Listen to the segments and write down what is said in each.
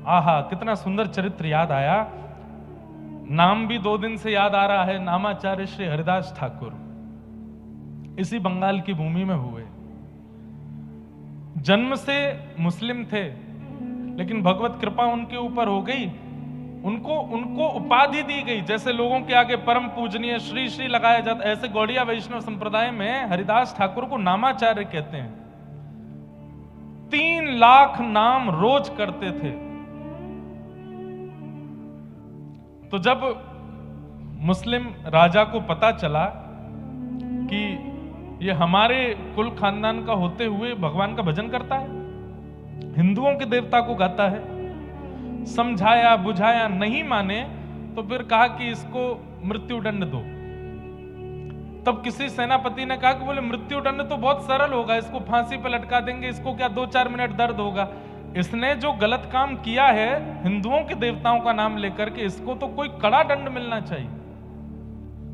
आहा, कितना सुंदर चरित्र याद आया। नाम भी 2 दिन से याद आ रहा है, नामाचार्य श्री हरिदास ठाकुर। इसी बंगाल की भूमि में हुए। जन्म से मुस्लिम थे, लेकिन भगवत कृपा उनके ऊपर हो गई। उनको उपाधि दी गई। जैसे लोगों के आगे परम पूजनीय श्री श्री लगाया जाता, ऐसे गौड़िया वैष्णव संप्रदाय में हरिदास ठाकुर को नामाचार्य कहते हैं। 3 लाख नाम रोज करते थे। तो जब मुस्लिम राजा को पता चला कि ये हमारे कुल खानदान का होते हुए भगवान का भजन करता है, हिंदुओं के देवता को गाता है, समझाया बुझाया, नहीं माने तो फिर कहा कि इसको मृत्यु दंड दो। तब किसी सेनापति ने कहा कि बोले मृत्यु दंड तो बहुत सरल होगा, इसको फांसी पर लटका देंगे, इसको क्या 2-4 मिनट दर्द होगा। इसने जो गलत काम किया है हिंदुओं के देवताओं का नाम लेकर के, इसको तो कोई कड़ा दंड मिलना चाहिए।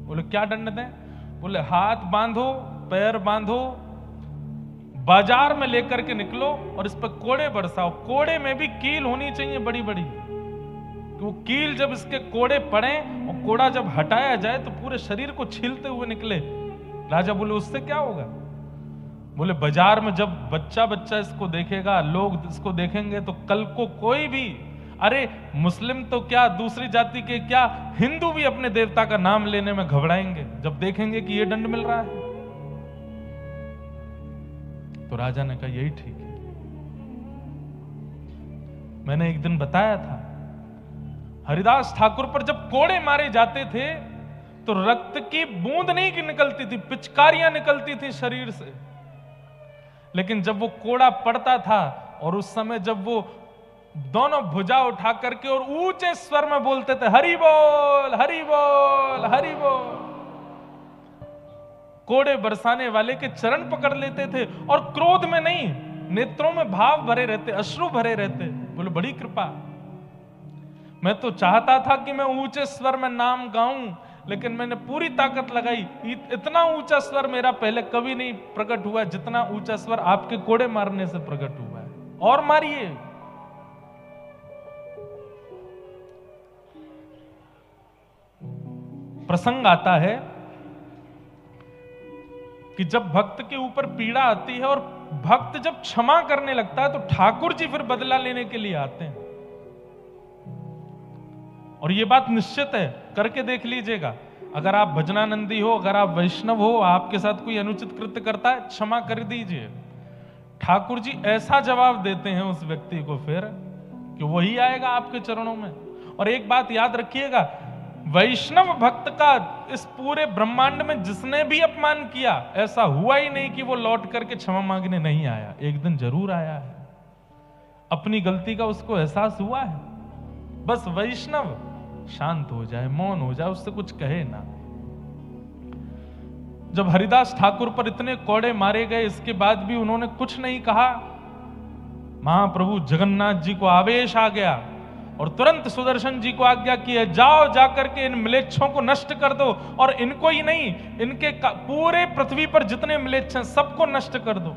बोले क्या दंड दें? बोले हाथ बांधो, पैर बांधो, बाजार में लेकर के निकलो और इस पर कोड़े बरसाओ। कोड़े में भी कील होनी चाहिए बड़ी बड़ी, कि वो कील जब इसके कोड़े पड़े और कोड़ा जब हटाया जाए तो पूरे शरीर को छीलते हुए निकले। राजा बोले उससे क्या होगा? बोले बाजार में जब बच्चा बच्चा इसको देखेगा, लोग इसको देखेंगे, तो कल को कोई भी, अरे मुस्लिम तो क्या, दूसरी जाति के क्या, हिंदू भी अपने देवता का नाम लेने में घबराएंगे जब देखेंगे कि ये दंड मिल रहा है। तो राजा ने कहा यही ठीक है। मैंने एक दिन बताया था, हरिदास ठाकुर पर जब कोड़े मारे जाते थे तो रक्त की बूंद नहीं निकलती थी, पिचकारियां निकलती थी शरीर से। लेकिन जब वो कोड़ा पड़ता था और उस समय जब वो दोनों भुजा उठा करके और ऊंचे स्वर में बोलते थे हरि बोल हरि बोल हरि बोल, कोड़े बरसाने वाले के चरण पकड़ लेते थे और क्रोध में नहीं, नेत्रों में भाव भरे रहते, अश्रु भरे रहते। बोले बड़ी कृपा। मैं तो चाहता था कि मैं ऊंचे स्वर में नाम गाऊं, लेकिन मैंने पूरी ताकत लगाई। इतना ऊंचा स्वर मेरा पहले कभी नहीं प्रकट हुआ जितना ऊंचा स्वर आपके कोड़े मारने से प्रकट हुआ है। और मारिए। प्रसंग आता है कि जब भक्त के ऊपर पीड़ा आती है और भक्त जब क्षमा करने लगता है तो ठाकुर जी फिर बदला लेने के लिए आते हैं। और यह बात निश्चित है, करके देख लीजिएगा। अगर आप भजनानंदी हो, अगर आप वैष्णव हो, आपके साथ कोई अनुचित कृत्य करता है, क्षमा कर दीजिए। ठाकुर जी ऐसा जवाब देते हैं उस व्यक्ति को फिर कि वही आएगा आपके चरणों में। और एक बात याद रखिएगा, वैष्णव भक्त का इस पूरे ब्रह्मांड में जिसने भी अपमान किया, ऐसा हुआ ही नहीं कि वो लौट करके क्षमा मांगने नहीं आया। एक दिन जरूर आया है, अपनी गलती का उसको एहसास हुआ है। बस वैष्णव शांत हो जाए, मौन हो जाए, उससे कुछ कहे ना। जब हरिदास ठाकुर पर इतने कोड़े मारे गए, इसके बाद भी उन्होंने कुछ नहीं कहा। महाप्रभु जगन्नाथ जी को आवेश आ गया और तुरंत सुदर्शन जी को आज्ञा की है, जाओ जाकर के इन म्लेच्छों को नष्ट कर दो, और इनको ही नहीं, इनके पूरे पृथ्वी पर जितने म्लेच्छ हैं सबको नष्ट कर दो।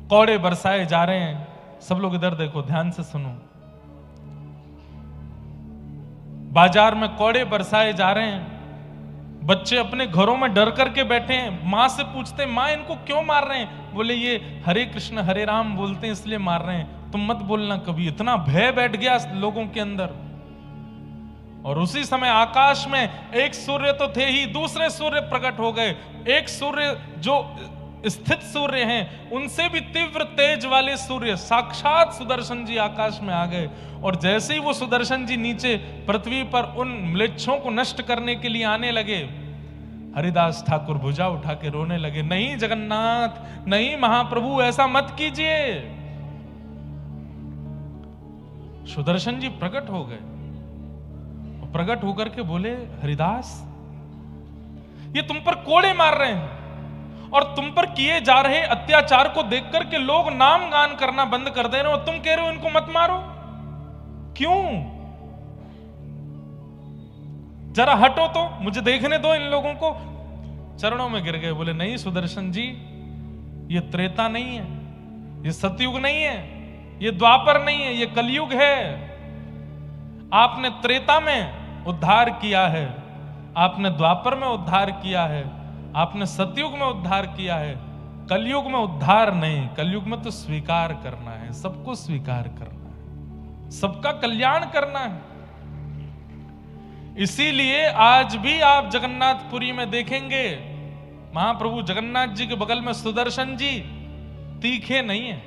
कौड़े बरसाए जा रहे हैं। सब लोग इधर देखो, ध्यान से सुनो। बाजार में कौड़े बरसाए जा रहे हैं। बच्चे अपने घरों में डर करके बैठे हैं। मां से पूछते, मां इनको क्यों मार रहे हैं? बोले ये हरे कृष्ण हरे राम बोलते हैं इसलिए मार रहे हैं। तुम मत बोलना कभी। इतना भय बैठ गया लोगों के अंदर। और उसी समय आकाश में एक सूर्य तो थे ही, दूसरे सूर्य प्रकट हो गए। एक सूर्य जो स्थित सूर्य हैं, उनसे भी तीव्र तेज वाले सूर्य साक्षात सुदर्शन जी आकाश में आ गए। और जैसे ही वो सुदर्शन जी नीचे पृथ्वी पर उन म्लेच्छों को नष्ट करने के लिए आने लगे, हरिदास ठाकुर भुजा उठा के रोने लगे, नहीं जगन्नाथ, नहीं महाप्रभु, ऐसा मत कीजिए। सुदर्शन जी प्रकट हो गए। प्रकट होकर के बोले, हरिदास ये तुम पर कोड़े मार रहे हैं और तुम पर किए जा रहे अत्याचार को देख करके लोग नाम गान करना बंद कर दे रहे हो, और तुम कह रहे हो इनको मत मारो। क्यों? जरा हटो तो, मुझे देखने दो इन लोगों को। चरणों में गिर गए। बोले नहीं सुदर्शन जी, ये त्रेता नहीं है, ये सतयुग नहीं है, ये द्वापर नहीं है, ये कलयुग है। आपने त्रेता में उद्धार किया है, आपने द्वापर में उद्धार किया है, आपने सतयुग में उद्धार किया है। कलयुग में उद्धार नहीं, कलयुग में तो स्वीकार करना है, सबको स्वीकार करना है, सबका कल्याण करना है। इसीलिए आज भी आप जगन्नाथपुरी में देखेंगे महाप्रभु जगन्नाथ जी के बगल में सुदर्शन जी तीखे नहीं है।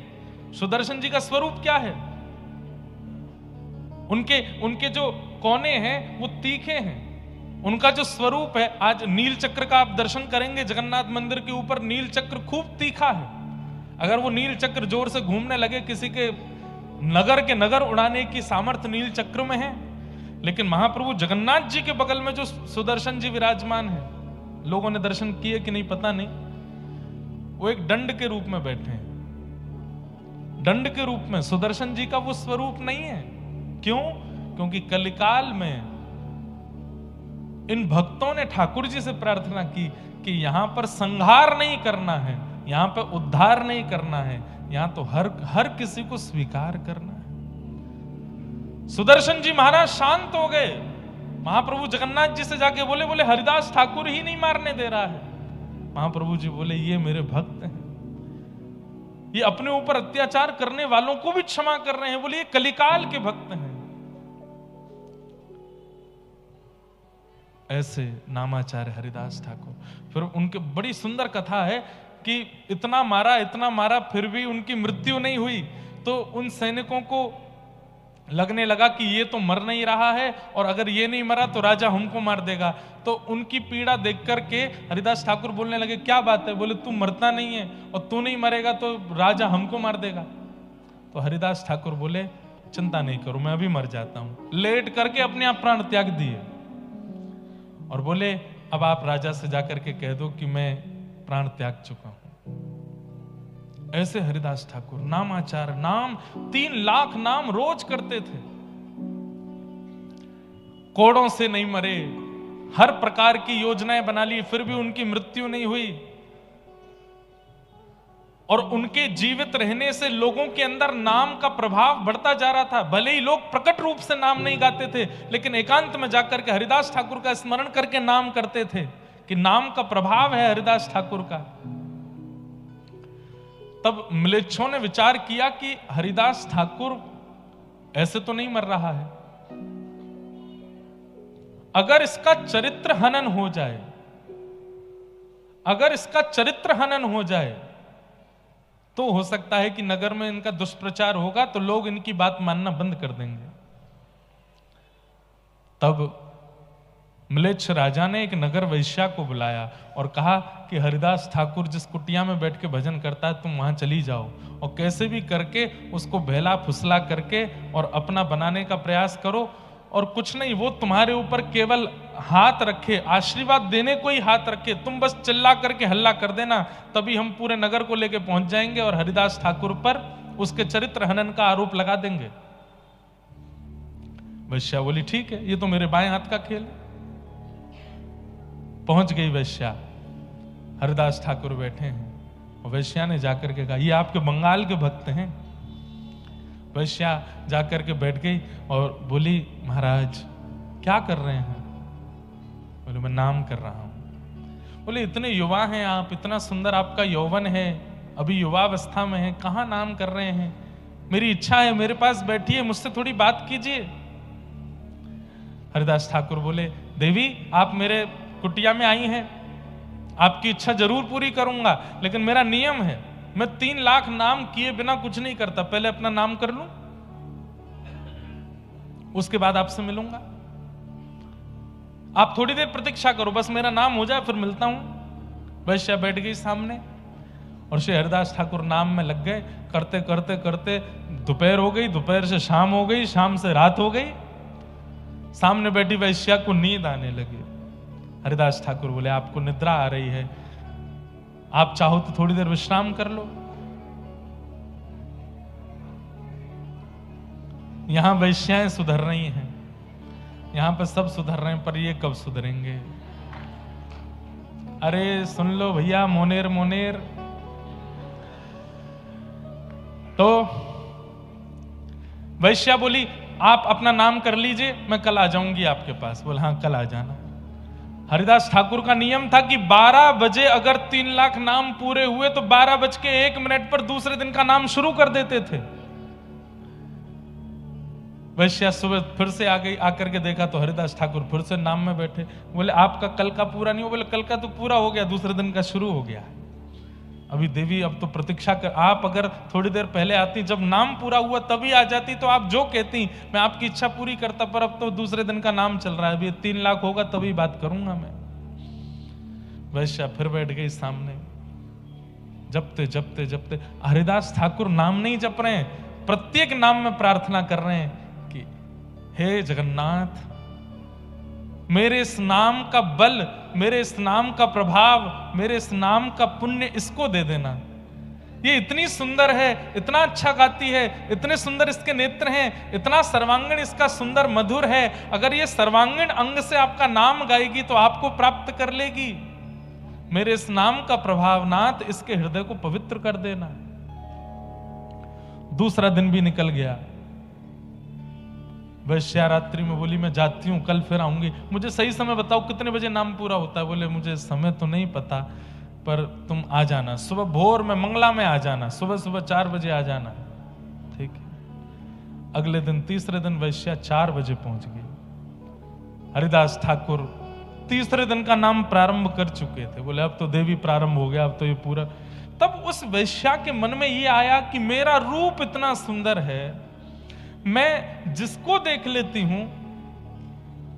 सुदर्शन जी का स्वरूप क्या है? उनके जो कोने हैं वो तीखे हैं। उनका जो स्वरूप है, आज नील चक्र का आप दर्शन करेंगे जगन्नाथ मंदिर के ऊपर, नील चक्र खूब तीखा है। अगर वो नील चक्र जोर से घूमने लगे, किसी के नगर के नगर उड़ाने की सामर्थ्य नील चक्र में है। लेकिन महाप्रभु जगन्नाथ जी के बगल में जो सुदर्शन जी विराजमान है, लोगों ने दर्शन किए कि नहीं पता नहीं, वो एक दंड के रूप में बैठे हैं। दंड के रूप में सुदर्शन जी का वो स्वरूप नहीं है। क्यों? क्योंकि कलिकाल में इन भक्तों ने ठाकुर जी से प्रार्थना की कि यहां पर संहार नहीं करना है, यहां पर उद्धार नहीं करना है, यहां तो हर किसी को स्वीकार करना है। सुदर्शन जी महाराज शांत हो गए। महाप्रभु जगन्नाथ जी से जाके बोले हरिदास ठाकुर ही नहीं मारने दे रहा है। महाप्रभु जी बोले ये मेरे भक्त हैं, ये अपने ऊपर अत्याचार करने वालों को भी क्षमा कर रहे हैं। बोले ये कलिकाल के भक्त हैं। ऐसे नामाचार्य हरिदास ठाकुर। फिर उनके बड़ी सुंदर कथा है कि इतना मारा फिर भी उनकी मृत्यु नहीं हुई। तो उन सैनिकों को लगने लगा कि ये तो मर नहीं रहा है, और अगर ये नहीं मरा तो राजा हमको मार देगा। तो उनकी पीड़ा देख करके हरिदास ठाकुर बोलने लगे क्या बात है? बोले तू मरता नहीं है और तू नहीं मरेगा तो राजा हमको मार देगा। तो हरिदास ठाकुर बोले चिंता नहीं करो, मैं अभी मर जाता हूं। लेट करके अपने आप प्राण त्याग दिए और बोले अब आप राजा से जाकर के कह दो कि मैं प्राण त्याग चुका हूं। ऐसे हरिदास ठाकुर नामाचार, नाम 3 लाख नाम रोज करते थे। कोड़ों से नहीं मरे, हर प्रकार की योजनाएं बना ली, फिर भी उनकी मृत्यु नहीं हुई। और उनके जीवित रहने से लोगों के अंदर नाम का प्रभाव बढ़ता जा रहा था। भले ही लोग प्रकट रूप से नाम नहीं गाते थे, लेकिन एकांत में जाकर के हरिदास ठाकुर का स्मरण करके नाम करते थे कि नाम का प्रभाव है हरिदास ठाकुर का। तब म्लेच्छों ने विचार किया कि हरिदास ठाकुर ऐसे तो नहीं मर रहा है, अगर इसका चरित्र हनन हो जाए, अगर इसका चरित्र हनन हो जाए तो हो सकता है कि नगर में इनका दुष्प्रचार होगा तो लोग इनकी बात मानना बंद कर देंगे। तब म्लेच्छ राजा ने एक नगर वैश्या को बुलाया और कहा कि हरिदास ठाकुर जिस कुटिया में बैठ के भजन करता है तुम वहां चली जाओ और कैसे भी करके उसको बहला फुसला करके और अपना बनाने का प्रयास करो। और कुछ नहीं, वो तुम्हारे ऊपर केवल हाथ रखे, आशीर्वाद देने को ही हाथ रखे, तुम बस चिल्ला करके हल्ला कर देना, तभी हम पूरे नगर को लेके पहुंच जाएंगे और हरिदास ठाकुर पर उसके चरित्र हनन का आरोप लगा देंगे। वैश्या बोली ठीक है, ये तो मेरे बाएं हाथ का खेल है। पहुंच गई वैश्या, हरिदास ठाकुर बैठे हैं और वैश्या ने जाकर के कहा ये आपके बंगाल के भक्त हैं। वैश्या जाकर के बैठ गई और बोली महाराज क्या कर रहे हैं? बोले मैं नाम कर रहा हूं। बोले इतने युवा हैं आप, इतना सुंदर आपका यौवन है, अभी युवावस्था में है, कहां नाम कर रहे हैं? मेरी इच्छा है मेरे पास बैठिए, मुझसे थोड़ी बात कीजिए। हरिदास ठाकुर बोले देवी आप मेरे कुटिया में आई हैं, आपकी इच्छा जरूर पूरी करूंगा, लेकिन मेरा नियम है मैं 3 लाख नाम किए बिना कुछ नहीं करता। पहले अपना नाम कर लूं, उसके बाद आपसे मिलूंगा। आप थोड़ी देर प्रतीक्षा करो, बस मेरा नाम हो जाए फिर मिलता हूं। वैश्या बैठ गई सामने और श्री हरिदास ठाकुर नाम में लग गए। करते करते करते दोपहर हो गई, दोपहर से शाम हो गई, शाम से रात हो गई। सामने बैठी वैश्या को नींद आने लगी। हरिदास ठाकुर बोले आपको निद्रा आ रही है, आप चाहो तो थोड़ी देर विश्राम कर लो। यहां वैश्याएं सुधर रही हैं, यहां पर सब सुधर रहे हैं, पर ये कब सुधरेंगे? अरे सुन लो भैया, मोनेर मोनेर तो वैश्या बोली आप अपना नाम कर लीजिए, मैं कल आ जाऊंगी आपके पास। बोला हाँ कल आ जाना। हरिदास ठाकुर का नियम था कि 12 बजे अगर 3 लाख नाम पूरे हुए तो 12:01 पर दूसरे दिन का नाम शुरू कर देते थे। वैश्या सुबह फिर से आ गई, आकर के देखा तो हरिदास ठाकुर फिर से नाम में बैठे। बोले आपका कल का पूरा नहीं हो। बोले कल का तो पूरा हो गया, दूसरे दिन का शुरू हो गया। अभी देवी अब तो प्रतीक्षा कर, आप अगर थोड़ी देर पहले आती, जब नाम पूरा हुआ तभी आ जाती तो आप जो कहती मैं आपकी इच्छा पूरी करता, पर अब तो दूसरे दिन का नाम चल रहा है, अभी 3 लाख होगा तभी बात करूंगा मैं। वैश्या फिर बैठ गई सामने, जपते जपते जपते। हरिदास ठाकुर नाम नहीं जप रहे हैं, प्रत्येक नाम में प्रार्थना कर रहे हैं कि हे जगन्नाथ, मेरे इस नाम का बल, मेरे इस नाम का प्रभाव, मेरे इस नाम का पुण्य इसको दे देना। ये इतनी सुंदर है, इतना अच्छा गाती है, इतने सुंदर इसके नेत्र हैं, इतना सर्वांगीण इसका सुंदर मधुर है। अगर ये सर्वांगीण अंग से आपका नाम गाएगी तो आपको प्राप्त कर लेगी। मेरे इस नाम का प्रभाव नाथ इसके हृदय को पवित्र कर देना। दूसरा दिन भी निकल गया। वैश्या रात्रि में बोली मैं जाती हूं, कल फिर आऊंगी, मुझे सही समय बताओ कितने बजे नाम पूरा होता है। बोले मुझे समय तो नहीं पता, पर तुम आ जाना सुबह भोर में, मंगला में आ जाना, सुबह सुबह 4 बजे आ जाना। ठीक है। अगले दिन तीसरे दिन वैश्या 4 बजे पहुंच गई। हरिदास ठाकुर तीसरे दिन का नाम प्रारंभ कर चुके थे। बोले अब तो देवी प्रारंभ हो गया, अब तो ये पूरा। तब उस वैश्या के मन में ये आया कि मेरा रूप इतना सुंदर है, मैं जिसको देख लेती हूं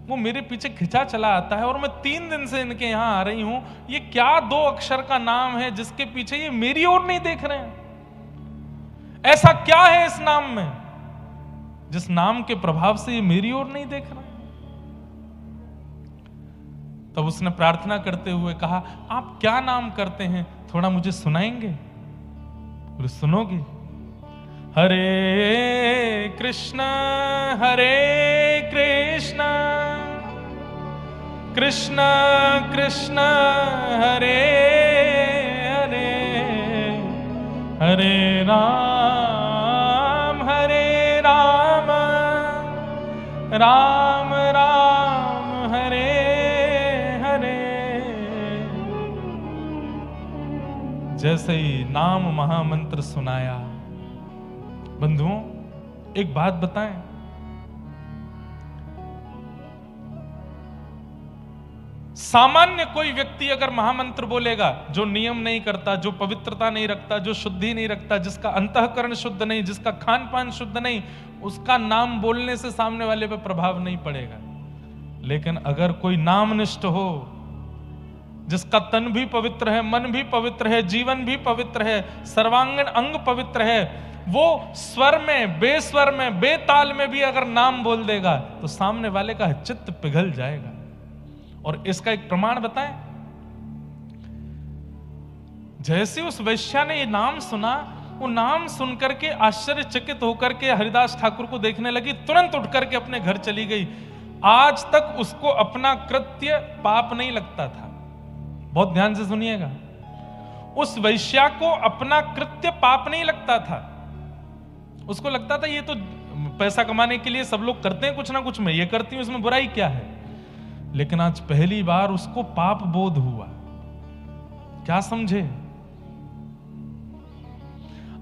वो मेरे पीछे खिंचा चला आता है, और मैं 3 दिन से इनके यहां आ रही हूं। ये क्या 2 अक्षर का नाम है जिसके पीछे ये मेरी ओर नहीं देख रहे हैं? ऐसा क्या है इस नाम में जिस नाम के प्रभाव से ये मेरी ओर नहीं देख रहे? तब उसने प्रार्थना करते हुए कहा आप क्या नाम करते हैं, थोड़ा मुझे सुनाएंगे? बोले सुनोगे? हरे कृष्ण कृष्ण कृष्ण हरे हरे, हरे राम राम राम हरे हरे। जैसे ही नाम महामंत्र सुनाया, बंधुओं एक बात बताएं, सामान्य कोई व्यक्ति अगर महामंत्र बोलेगा, जो नियम नहीं करता, जो पवित्रता नहीं रखता, जो शुद्धि नहीं रखता, जिसका अंतःकरण शुद्ध नहीं, जिसका खान पान शुद्ध नहीं, उसका नाम बोलने से सामने वाले पे प्रभाव नहीं पड़ेगा। लेकिन अगर कोई नामनिष्ठ हो, जिसका तन भी पवित्र है, मन भी पवित्र है, जीवन भी पवित्र है, सर्वांगीण अंग पवित्र है, वो स्वर में, बेस्वर में, बेताल में भी अगर नाम बोल देगा तो सामने वाले का चित्त पिघल जाएगा। और इसका एक प्रमाण बताएं, जैसे उस वैश्या ने ये नाम सुना, वो नाम सुनकर के आश्चर्यचकित होकर के हरिदास ठाकुर को देखने लगी, तुरंत उठ करके अपने घर चली गई। आज तक उसको अपना कृत्य पाप नहीं लगता था। बहुत ध्यान से सुनिएगा, उस वैश्या को अपना कृत्य पाप नहीं लगता था। उसको लगता था ये तो पैसा कमाने के लिए सब लोग करते हैं कुछ ना कुछ, मैं ये करती हूं, इसमें बुराई क्या है। लेकिन आज पहली बार उसको पाप बोध हुआ। क्या समझे?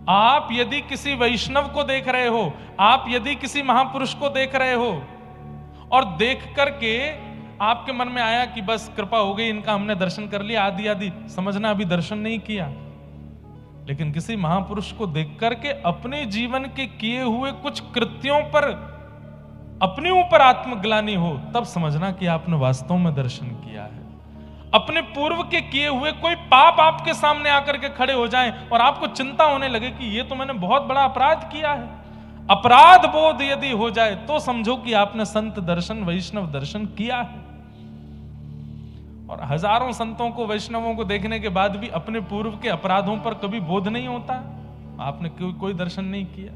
आप यदि किसी वैष्णव को देख रहे हो, आप यदि किसी महापुरुष को देख रहे हो, और देख करके आपके मन में आया कि बस कृपा हो गई, इनका हमने दर्शन कर लिया, आदि आदि, समझना अभी दर्शन नहीं किया। लेकिन किसी महापुरुष को देख करके अपने जीवन के किए हुए कुछ कृत्यों पर अपने ऊपर आत्मग्लानि हो, तब समझना कि आपने वास्तव में दर्शन किया है। अपने पूर्व के किए हुए कोई पाप आपके सामने आकर के खड़े हो जाएं और आपको चिंता होने लगे कि ये तो मैंने बहुत बड़ा अपराध किया है, अपराध बोध यदि हो जाए तो समझो कि आपने संत दर्शन, वैष्णव दर्शन किया है। और हजारों संतों को, वैष्णवों को देखने के बाद भी अपने पूर्व के अपराधों पर कभी बोध नहीं होता। आपने कोई दर्शन नहीं किया।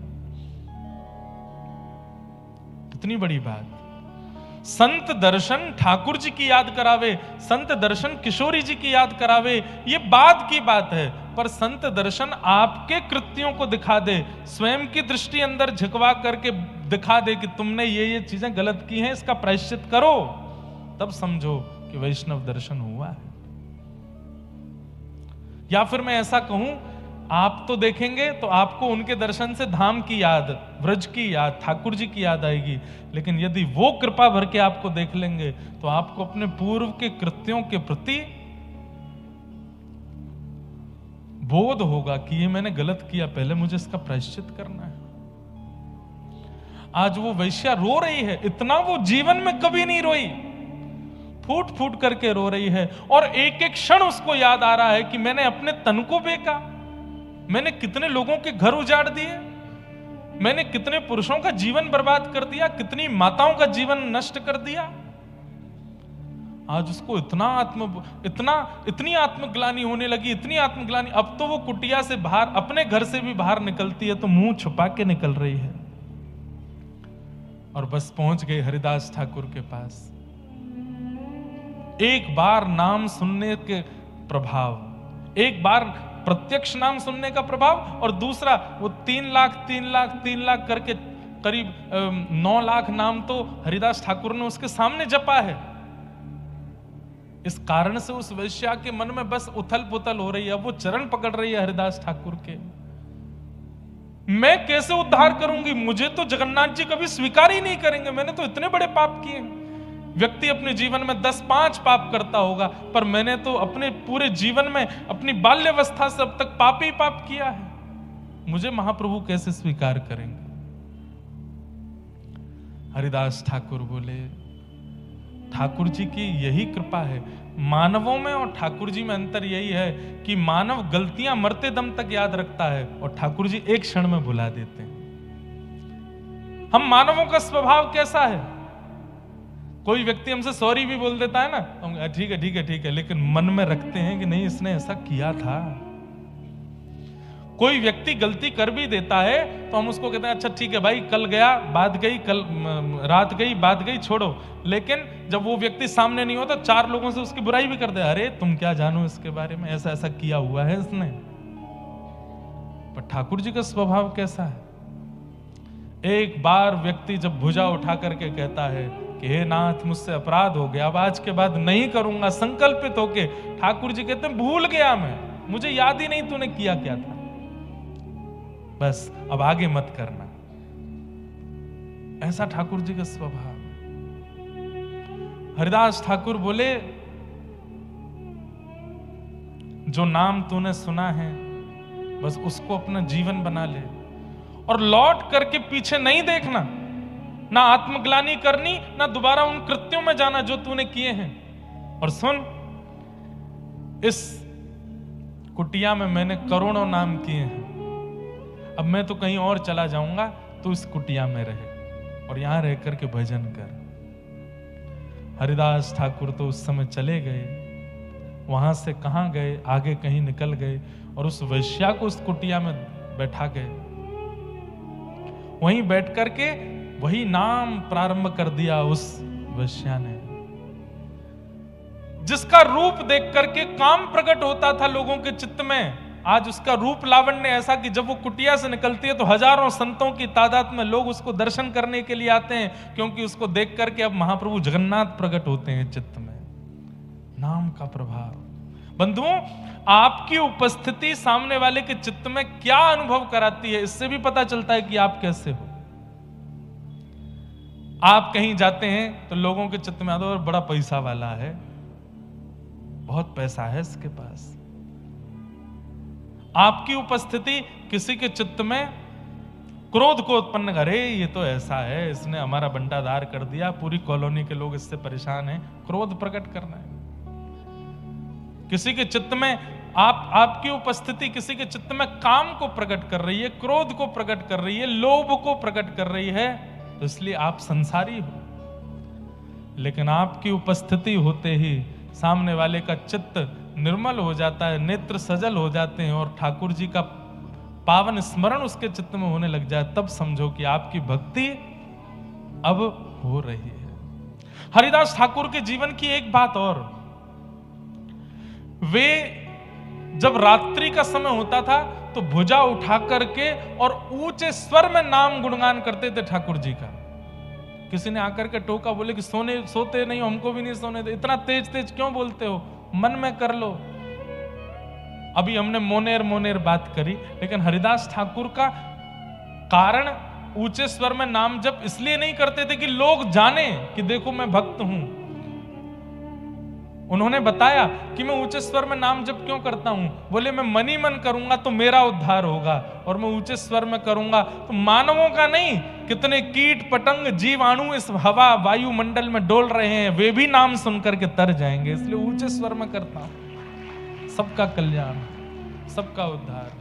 कितनी बड़ी बात। संत दर्शन ठाकुर जी की याद करावे, संत दर्शन किशोरी जी की याद करावे, ये बाद की बात है, पर संत दर्शन आपके कृत्यों को दिखा दे, स्वयं की दृष्टि अंदर झुकवा करके दिखा दे कि तुमने ये चीजें गलत की हैं, इसका प्रायश्चित करो, तब समझो कि वैष्णव दर्शन हुआ है। या फिर मैं ऐसा कहूं, आप तो देखेंगे तो आपको उनके दर्शन से धाम की याद, व्रज की याद, ठाकुर जी की याद आएगी, लेकिन यदि वो कृपा भर के आपको देख लेंगे तो आपको अपने पूर्व के कृत्यों के प्रति बोध होगा कि ये मैंने गलत किया, पहले मुझे इसका प्रायश्चित करना है। आज वो वैश्या रो रही है, इतना वो जीवन में कभी नहीं रोई, फूट फूट करके रो रही है, और एक एक क्षण उसको याद आ रहा है कि मैंने अपने तन को बेचा, मैंने कितने लोगों के घर उजाड़ दिए, मैंने कितने पुरुषों का जीवन बर्बाद कर दिया, कितनी माताओं का जीवन नष्ट कर दिया। आज उसको इतनी आत्मग्लानि होने लगी, इतनी आत्मग्लानि, अब तो वो कुटिया से बाहर, अपने घर से भी बाहर निकलती है तो मुंह छुपा के निकल रही है। और बस पहुंच गई हरिदास ठाकुर के पास। एक बार नाम सुनने के प्रभाव, एक बार प्रत्यक्ष नाम सुनने का प्रभाव, और दूसरा वो 3 लाख करके करीब 9 लाख नाम तो हरिदास ठाकुर ने उसके सामने जपा है। इस कारण से उस वैश्या के मन में बस उथल पुथल हो रही है, वो चरण पकड़ रही है हरिदास ठाकुर के। मैं कैसे उद्धार करूंगी, मुझे तो जगन्नाथ जी कभी स्वीकार ही नहीं करेंगे, मैंने तो इतने बड़े पाप किए। व्यक्ति अपने जीवन में 10-5 पाप करता होगा, पर मैंने तो अपने पूरे जीवन में, अपनी बाल्यावस्था से अब तक पाप ही पाप किया है, मुझे महाप्रभु कैसे स्वीकार करेंगे। हरिदास ठाकुर बोले, ठाकुर जी की यही कृपा है, मानवों में और ठाकुर जी में अंतर यही है कि मानव गलतियां मरते दम तक याद रखता है और ठाकुर जी एक क्षण में भुला देते हैं। हम मानवों का स्वभाव कैसा है, कोई व्यक्ति हमसे सॉरी भी बोल देता है ना, हम ठीक है, लेकिन मन में रखते हैं कि नहीं इसने ऐसा किया था। कोई व्यक्ति गलती कर भी देता है तो हम उसको कहते हैं अच्छा ठीक है भाई, कल गया बात गई, कल रात गई बात गई, छोड़ो। लेकिन जब वो व्यक्ति सामने नहीं होता, 4 लोगों से उसकी बुराई भी कर दे, अरे तुम क्या जानो इसके बारे में, ऐसा ऐसा किया हुआ है इसने। पर ठाकुर जी का स्वभाव कैसा है, एक बार व्यक्ति जब भुजा उठा करके कहता है कि हे नाथ मुझसे अपराध हो गया, अब आज के बाद नहीं करूंगा, संकल्पित होके, ठाकुर जी कहते हैं भूल गया मैं, मुझे याद ही नहीं तूने किया क्या था, बस अब आगे मत करना। ऐसा ठाकुर जी का स्वभाव। हरिदास ठाकुर बोले, जो नाम तूने सुना है बस उसको अपना जीवन बना ले, और लौट करके पीछे नहीं देखना, ना आत्मग्लानि करनी, ना दोबारा उन कृत्यों में जाना जो तूने किए हैं। और सुन, इस कुटिया में मैंने करोड़ों नाम किए हैं, अब मैं तो कहीं और चला जाऊंगा, तो इस कुटिया में रहे और यहां रह करके भजन कर। हरिदास ठाकुर तो उस समय चले गए, वहां से कहां गए, आगे कहीं निकल गए और उस वैश्या को उस कुटिया में बैठा गए। वहीं बैठ करके वही नाम प्रारंभ कर दिया उस वैश्या ने, जिसका रूप देख करके काम प्रकट होता था लोगों के चित्त में। आज उसका रूप लावण्य ऐसा कि जब वो कुटिया से निकलती है तो हजारों संतों की तादाद में लोग उसको दर्शन करने के लिए आते हैं, क्योंकि उसको देख करके अब महाप्रभु जगन्नाथ प्रकट होते हैं चित्त में। नाम का प्रभाव। बंधुओं, आपकी उपस्थिति सामने वाले के चित्त में क्या अनुभव कराती है, इससे भी पता चलता है कि आप कैसे हो। आप कहीं जाते हैं तो लोगों के चित्त में आता है बड़ा पैसा वाला है, बहुत पैसा है इसके पास। आपकी उपस्थिति किसी के चित्त में क्रोध को उत्पन्न करे, ये तो ऐसा है, इसने हमारा बंटाधार कर दिया, पूरी कॉलोनी के लोग इससे परेशान हैं, क्रोध प्रकट करना है। किसी के चित्त में आपकी उपस्थिति किसी के चित्त में काम को प्रकट कर रही है, क्रोध को प्रकट कर रही है, लोभ को प्रकट कर रही है, तो इसलिए आप संसारी हो। लेकिन आपकी उपस्थिति होते ही सामने वाले का चित्त निर्मल हो जाता है, नेत्र सजल हो जाते हैं और ठाकुर जी का पावन स्मरण उसके चित्त में होने लग जाए, तब समझो कि आपकी भक्ति अब हो रही है। हरिदास ठाकुर के जीवन की एक बात और, वे जब रात्रि का समय होता था तो भुजा उठा करके और ऊंचे स्वर में नाम गुणगान करते थे ठाकुर जी का। किसी ने आकर के टोका, बोले कि सोते नहीं हो, हमको भी नहीं सोने दे, इतना तेज तेज क्यों बोलते हो, मन में कर लो। अभी हमने मोनेर मोनेर बात करी, लेकिन हरिदास ठाकुर का कारण ऊंचे स्वर में नाम जप इसलिए नहीं करते थे कि लोग जाने कि देखो मैं भक्त हूं। उन्होंने बताया कि मैं ऊंचे स्वर में नाम जप क्यों करता हूं, बोले मैं मन ही मन करूंगा तो मेरा उद्धार होगा, और मैं ऊंचे स्वर में करूंगा तो मानवों का नहीं, कितने कीट पतंग जीवाणु इस हवा वायुमंडल में डोल रहे हैं, वे भी नाम सुनकर के तर जाएंगे, इसलिए ऊंचे स्वर में करता हूं। सबका कल्याण, सबका उद्धार।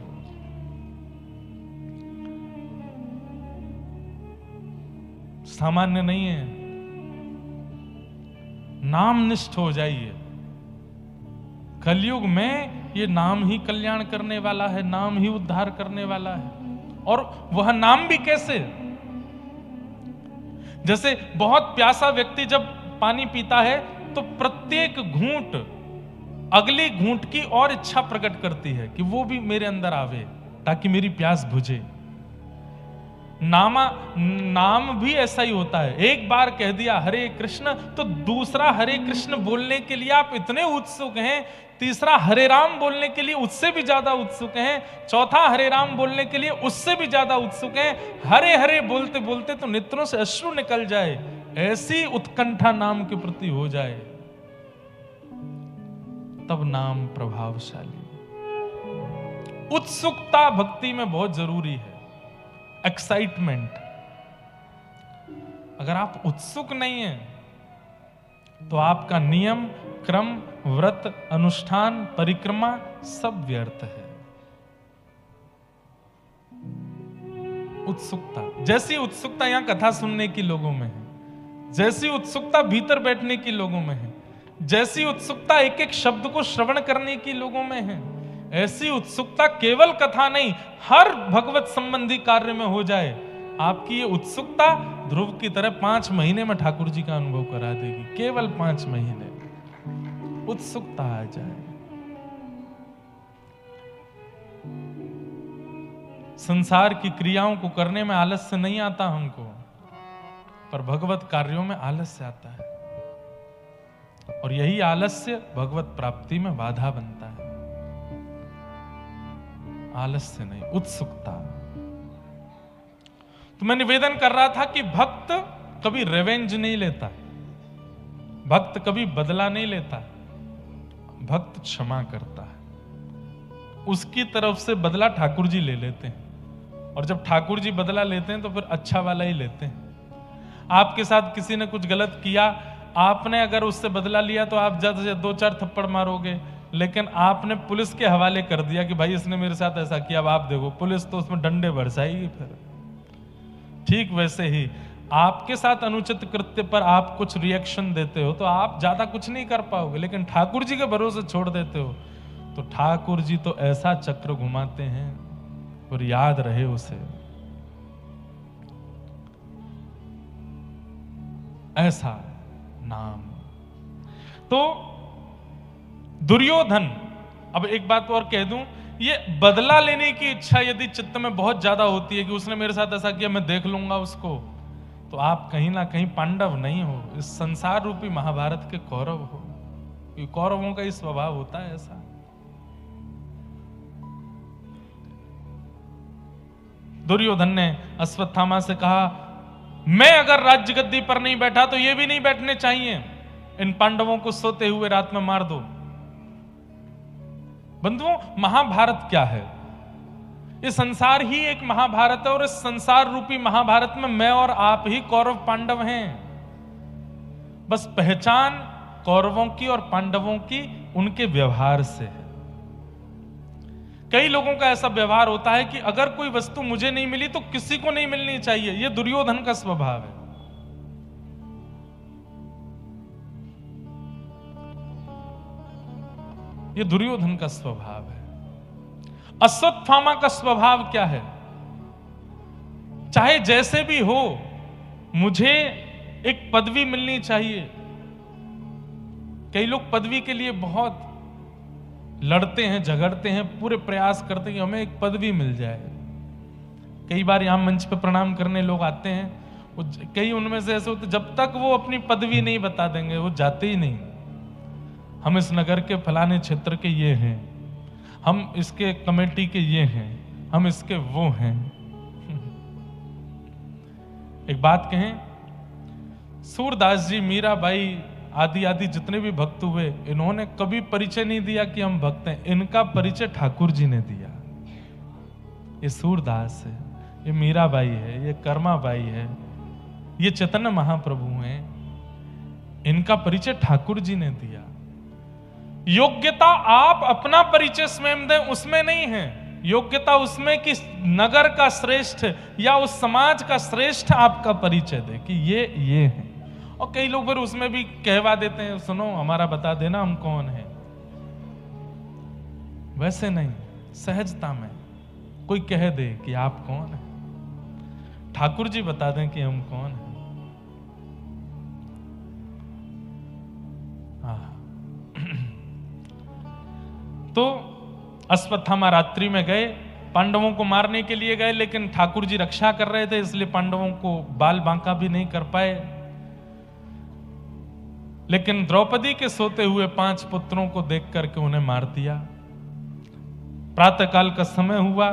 सामान्य नहीं है, नाम निष्ठ हो जाइए। कलयुग में ये नाम ही कल्याण करने वाला है, नाम ही उद्धार करने वाला है। और वह नाम भी कैसे, जैसे बहुत प्यासा व्यक्ति जब पानी पीता है तो प्रत्येक घूंट अगली घूंट की और इच्छा प्रकट करती है कि वो भी मेरे अंदर आवे ताकि मेरी प्यास बुझे। नाम भी ऐसा ही होता है, एक बार कह दिया हरे कृष्ण तो दूसरा हरे कृष्ण बोलने के लिए आप इतने उत्सुक हैं, तीसरा हरे राम बोलने के लिए उससे भी ज्यादा उत्सुक हैं, चौथा हरे राम बोलने के लिए उससे भी ज्यादा उत्सुक हैं। हरे हरे बोलते बोलते तो नेत्रों से अश्रु निकल जाए, ऐसी उत्कंठा नाम के प्रति हो जाए, तब नाम प्रभावशाली। उत्सुकता भक्ति में बहुत जरूरी है, एक्साइटमेंट। अगर आप उत्सुक नहीं हैं तो आपका नियम क्रम व्रत अनुष्ठान परिक्रमा सब व्यर्थ है। उत्सुकता, जैसी उत्सुकता यहां कथा सुनने की लोगों में है, जैसी उत्सुकता भीतर बैठने की लोगों में है, जैसी उत्सुकता एक एक शब्द को श्रवण करने की लोगों में है, ऐसी उत्सुकता केवल कथा नहीं हर भगवत संबंधी कार्य में हो जाए। आपकी ये उत्सुकता ध्रुव की तरह 5 महीने में ठाकुर जी का अनुभव करा देगी। केवल 5 महीने उत्सुकता आ जाए। संसार की क्रियाओं को करने में आलस्य नहीं आता हमको, पर भगवत कार्यों में आलस्य आता है, और यही आलस्य भगवत प्राप्ति में बाधा बनता है। आलस्य नहीं, उत्सुकता। तो मैं निवेदन कर रहा था कि भक्त कभी रिवेंज नहीं लेता, भक्त कभी बदला नहीं लेता, भक्त क्षमा करता है। उसकी तरफ से बदला ठाकुर जी ले लेते हैं, और जब ठाकुर जी बदला लेते हैं तो फिर अच्छा वाला ही लेते हैं। आपके साथ किसी ने कुछ गलत किया, आपने अगर उससे बदला लिया तो आप ज्यादा से 2-4 थप्पड़ मारोगे, लेकिन आपने पुलिस के हवाले कर दिया कि भाई इसने मेरे साथ ऐसा किया, अब आप देखो, पुलिस तो उसमें डंडे बरसाएगी फिर। ठीक वैसे ही आपके साथ अनुचित कृत्य पर आप कुछ रिएक्शन देते हो तो आप ज्यादा कुछ नहीं कर पाओगे, लेकिन ठाकुर जी के भरोसे छोड़ देते हो तो ठाकुर जी तो ऐसा चक्र घुमाते हैं, और याद रहे उसे। ऐसा नाम। तो दुर्योधन, अब एक बात और कह दूं, ये बदला लेने की इच्छा यदि चित्त में बहुत ज्यादा होती है कि उसने मेरे साथ ऐसा किया मैं देख लूंगा उसको, तो आप कहीं ना कहीं पांडव नहीं हो, इस संसार रूपी महाभारत के कौरव हो। क्योंकि कौरवों का ही स्वभाव होता है ऐसा। दुर्योधन ने अश्वत्थामा से कहा, मैं अगर राज्य गद्दी पर नहीं बैठा तो ये भी नहीं बैठने चाहिए, इन पांडवों को सोते हुए रात में मार दो। बंधुओं, महाभारत क्या है? ये संसार ही एक महाभारत है, और इस संसार रूपी महाभारत में मैं और आप ही कौरव पांडव हैं। बस पहचान कौरवों की और पांडवों की उनके व्यवहार से है। कई लोगों का ऐसा व्यवहार होता है कि अगर कोई वस्तु मुझे नहीं मिली तो किसी को नहीं मिलनी चाहिए। यह दुर्योधन का स्वभाव है। यह दुर्योधन का स्वभाव है। अश्वत्थामा का स्वभाव क्या है? चाहे जैसे भी हो, मुझे एक पदवी मिलनी चाहिए, कई लोग पदवी के लिए बहुत लड़ते हैं, झगड़ते हैं, पूरे प्रयास करते हैं कि हमें एक पदवी मिल जाए। कई बार यहाँ मंच पे प्रणाम करने लोग आते हैं, कई उनमें से ऐसे होते जब तक वो अपनी पदवी नहीं बता देंगे वो जाते ही नहीं। हम इस नगर के फलाने क्षेत्र के ये हैं, हम इसके कमेटी के ये हैं, हम इसके वो हैं। एक बात कहें, सूरदास जी, मीराबाई आदि आदि जितने भी भक्त हुए, इन्होंने कभी परिचय नहीं दिया कि हम भक्त हैं। इनका परिचय ठाकुर जी ने दिया। ये सूरदास है, ये मीराबाई है, ये कर्माबाई है, ये चैतन्य महाप्रभु हैं, इनका परिचय ठाकुर जी ने दिया। योग्यता आप अपना परिचय स्वयं दें उसमें नहीं है, योग्यता उसमें कि नगर का श्रेष्ठ या उस समाज का श्रेष्ठ आपका परिचय दे कि ये है। और कई लोग फिर उसमें भी कहवा देते हैं, सुनो हमारा बता देना हम कौन है। वैसे नहीं, सहजता में कोई कह दे कि आप कौन है, ठाकुर जी बता दें कि हम कौन हैं। तो अश्वत्थामा रात्रि में गए, पांडवों को मारने के लिए गए, लेकिन ठाकुर जी रक्षा कर रहे थे, इसलिए पांडवों को बाल बांका भी नहीं कर पाए। लेकिन द्रौपदी के सोते हुए 5 पुत्रों को देख करके उन्हें मार दिया। प्रातःकाल का समय हुआ,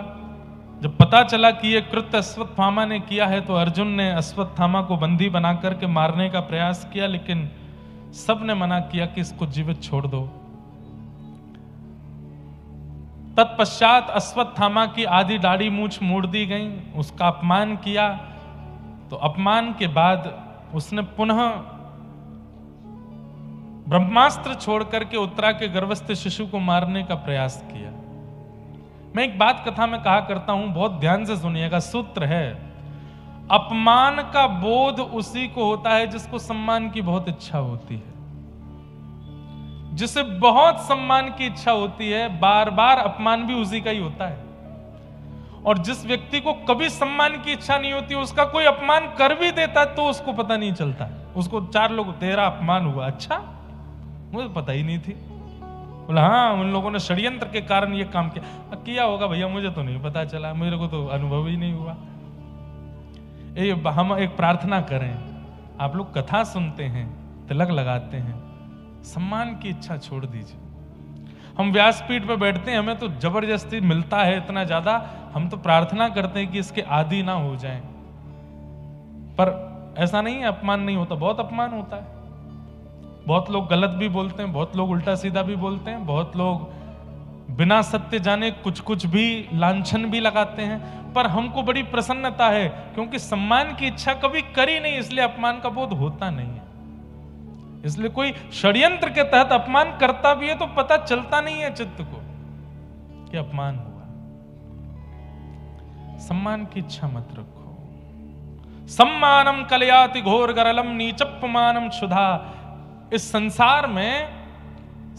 जब पता चला कि यह कृत्य अश्वत्थामा ने किया है, तो अर्जुन ने अश्वत्थामा को बंदी बना करके मारने का प्रयास किया, लेकिन सबने मना किया कि इसको जीवित छोड़ दो। तत्पश्चात अश्वत्थामा की आधी दाढ़ी मूंछ मोड़ दी गई, उसका अपमान किया। तो अपमान के बाद उसने पुनः ब्रह्मास्त्र छोड़ करके उत्तरा के गर्भस्थ शिशु को मारने का प्रयास किया। मैं एक बात कथा में कहा करता हूं, बहुत ध्यान से सुनिएगा। सूत्र है, अपमान का बोध उसी को होता है जिसको सम्मान की बहुत इच्छा होती है। जिसे बहुत सम्मान की इच्छा होती है, बार बार अपमान भी उसी का ही होता है। और जिस व्यक्ति को कभी सम्मान की इच्छा नहीं होती, उसका कोई अपमान कर भी देता है तो उसको पता नहीं चलता। उसको 4 लोग, तेरा अपमान हुआ, अच्छा मुझे पता ही नहीं थी। बोला हाँ, उन लोगों ने षड्यंत्र के कारण ये काम किया होगा भैया, मुझे तो नहीं पता चला, मेरे को तो अनुभव ही नहीं हुआ। हम एक प्रार्थना करें, आप लोग कथा सुनते हैं, तिलक लगाते हैं, सम्मान की इच्छा छोड़ दीजिए। हम व्यासपीठ पर बैठते हैं, हमें तो जबरदस्ती मिलता है इतना ज्यादा, हम तो प्रार्थना करते हैं कि इसके आदी ना हो जाएं। पर ऐसा नहीं है अपमान नहीं होता, बहुत अपमान होता है। बहुत लोग गलत भी बोलते हैं, बहुत लोग उल्टा सीधा भी बोलते हैं, बहुत लोग बिना सत्य जाने कुछ कुछ भी लांछन भी लगाते हैं। पर हमको बड़ी प्रसन्नता है, क्योंकि सम्मान की इच्छा कभी करी नहीं, इसलिए अपमान का बोध होता नहीं है। इसलिए कोई षड्यंत्र के तहत अपमान करता भी है तो पता चलता नहीं है चित्त को कि अपमान हुआ। सम्मान की इच्छा मत रखो। सम्मानम कलयाति घोर गरलम नीचप्पमानम क्षुधा। इस संसार में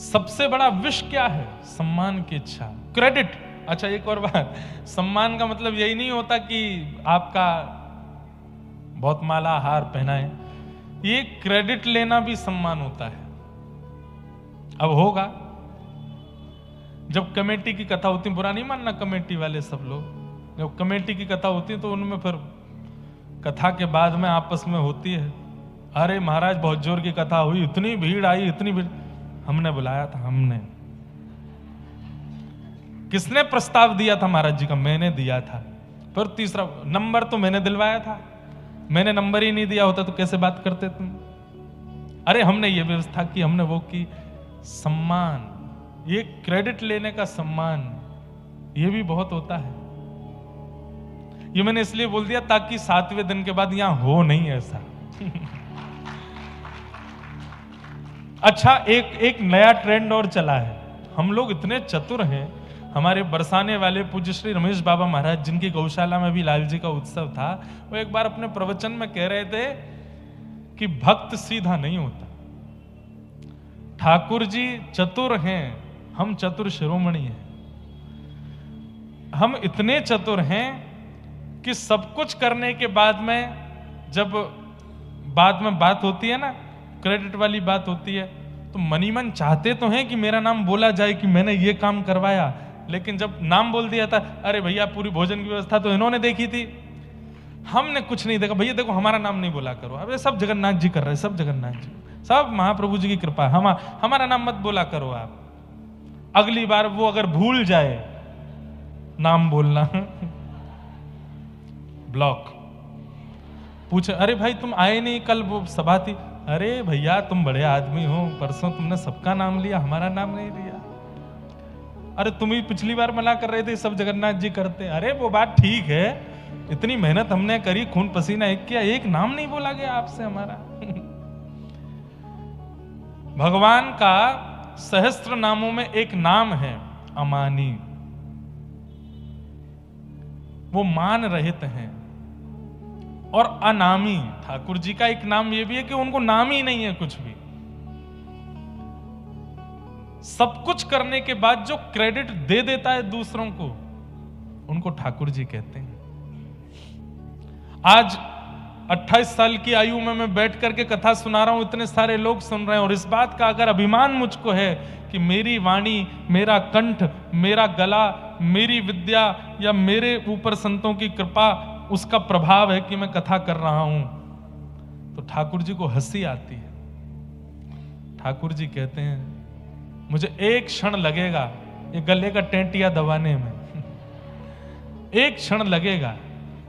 सबसे बड़ा विष क्या है? सम्मान की इच्छा, क्रेडिट। अच्छा एक और बात, सम्मान का मतलब यही नहीं होता कि आपका बहुत माला हार पहनाए, ये क्रेडिट लेना भी सम्मान होता है। अब होगा जब कमेटी की कथा होती, बुरा नहीं मानना कमेटी वाले सब लोग, जब कमेटी की कथा होती है तो उनमें फिर कथा के बाद में आपस में होती है, अरे महाराज बहुत जोर की कथा हुई, इतनी भीड़ आई, इतनी भीड़। हमने बुलाया था, हमने। किसने प्रस्ताव दिया था महाराज जी का? मैंने दिया था। फिर तीसरा नंबर तो मैंने दिलवाया था, मैंने नंबर ही नहीं दिया होता तो कैसे बात करते तुम? अरे हमने ये व्यवस्था की, हमने वो की। सम्मान, ये क्रेडिट लेने का सम्मान, ये भी बहुत होता है। ये मैंने इसलिए बोल दिया ताकि 7वें दिन के बाद यहां हो नहीं ऐसा। अच्छा एक नया ट्रेंड और चला है, हम लोग इतने चतुर हैं। हमारे बरसाने वाले पूज्य श्री रमेश बाबा महाराज, जिनकी गौशाला में भी लाल जी का उत्सव था, वो एक बार अपने प्रवचन में कह रहे थे कि भक्त सीधा नहीं होता। ठाकुर जी चतुर हैं, हम चतुर शिरोमणि हैं। हम इतने चतुर हैं कि सब कुछ करने के बाद में, जब बाद में बात होती है ना, क्रेडिट वाली बात होती है, तो मनी मन चाहते तो हैं कि मेरा नाम बोला जाए कि मैंने ये काम करवाया, लेकिन जब नाम बोल दिया था, अरे भैया पूरी भोजन की व्यवस्था तो इन्होंने देखी थी, हमने कुछ नहीं देखा, भैया देखो हमारा नाम नहीं बोला करो। अबे सब जगन्नाथ जी कर रहे, सब जगन्नाथ जी, सब महाप्रभु जी की कृपा, हमारा नाम मत बोला करो आप। अगली बार वो अगर भूल जाए नाम बोलना ब्लॉक। पूछे, अरे भाई तुम आए नहीं कल, वो सभा थी। अरे भैया तुम बड़े आदमी हो, परसों तुमने सबका नाम लिया, हमारा नाम नहीं लिया। अरे तुम ही पिछली बार मना कर रहे थे सब जगन्नाथ जी करते। अरे वो बात ठीक है, इतनी मेहनत हमने करी, खून पसीना एक किया, एक नाम नहीं बोला गया आपसे हमारा। भगवान का सहस्त्र नामों में एक नाम है अमानी, वो मान रहित हैं। और अनामी, ठाकुर जी का एक नाम ये भी है कि उनको नाम ही नहीं है कुछ भी। सब कुछ करने के बाद जो क्रेडिट दे देता है दूसरों को, उनको ठाकुर जी कहते हैं। आज 28 साल की आयु में मैं बैठ करके कथा सुना रहा हूं, इतने सारे लोग सुन रहे हैं, और इस बात का अगर अभिमान मुझको है कि मेरी वाणी, मेरा कंठ, मेरा गला, मेरी विद्या या मेरे ऊपर संतों की कृपा, उसका प्रभाव है कि मैं कथा कर रहा हूं, तो ठाकुर जी को हंसी आती है। ठाकुर जी कहते हैं मुझे एक क्षण लगेगा ये गले का टेंटिया दबाने में, एक क्षण लगेगा,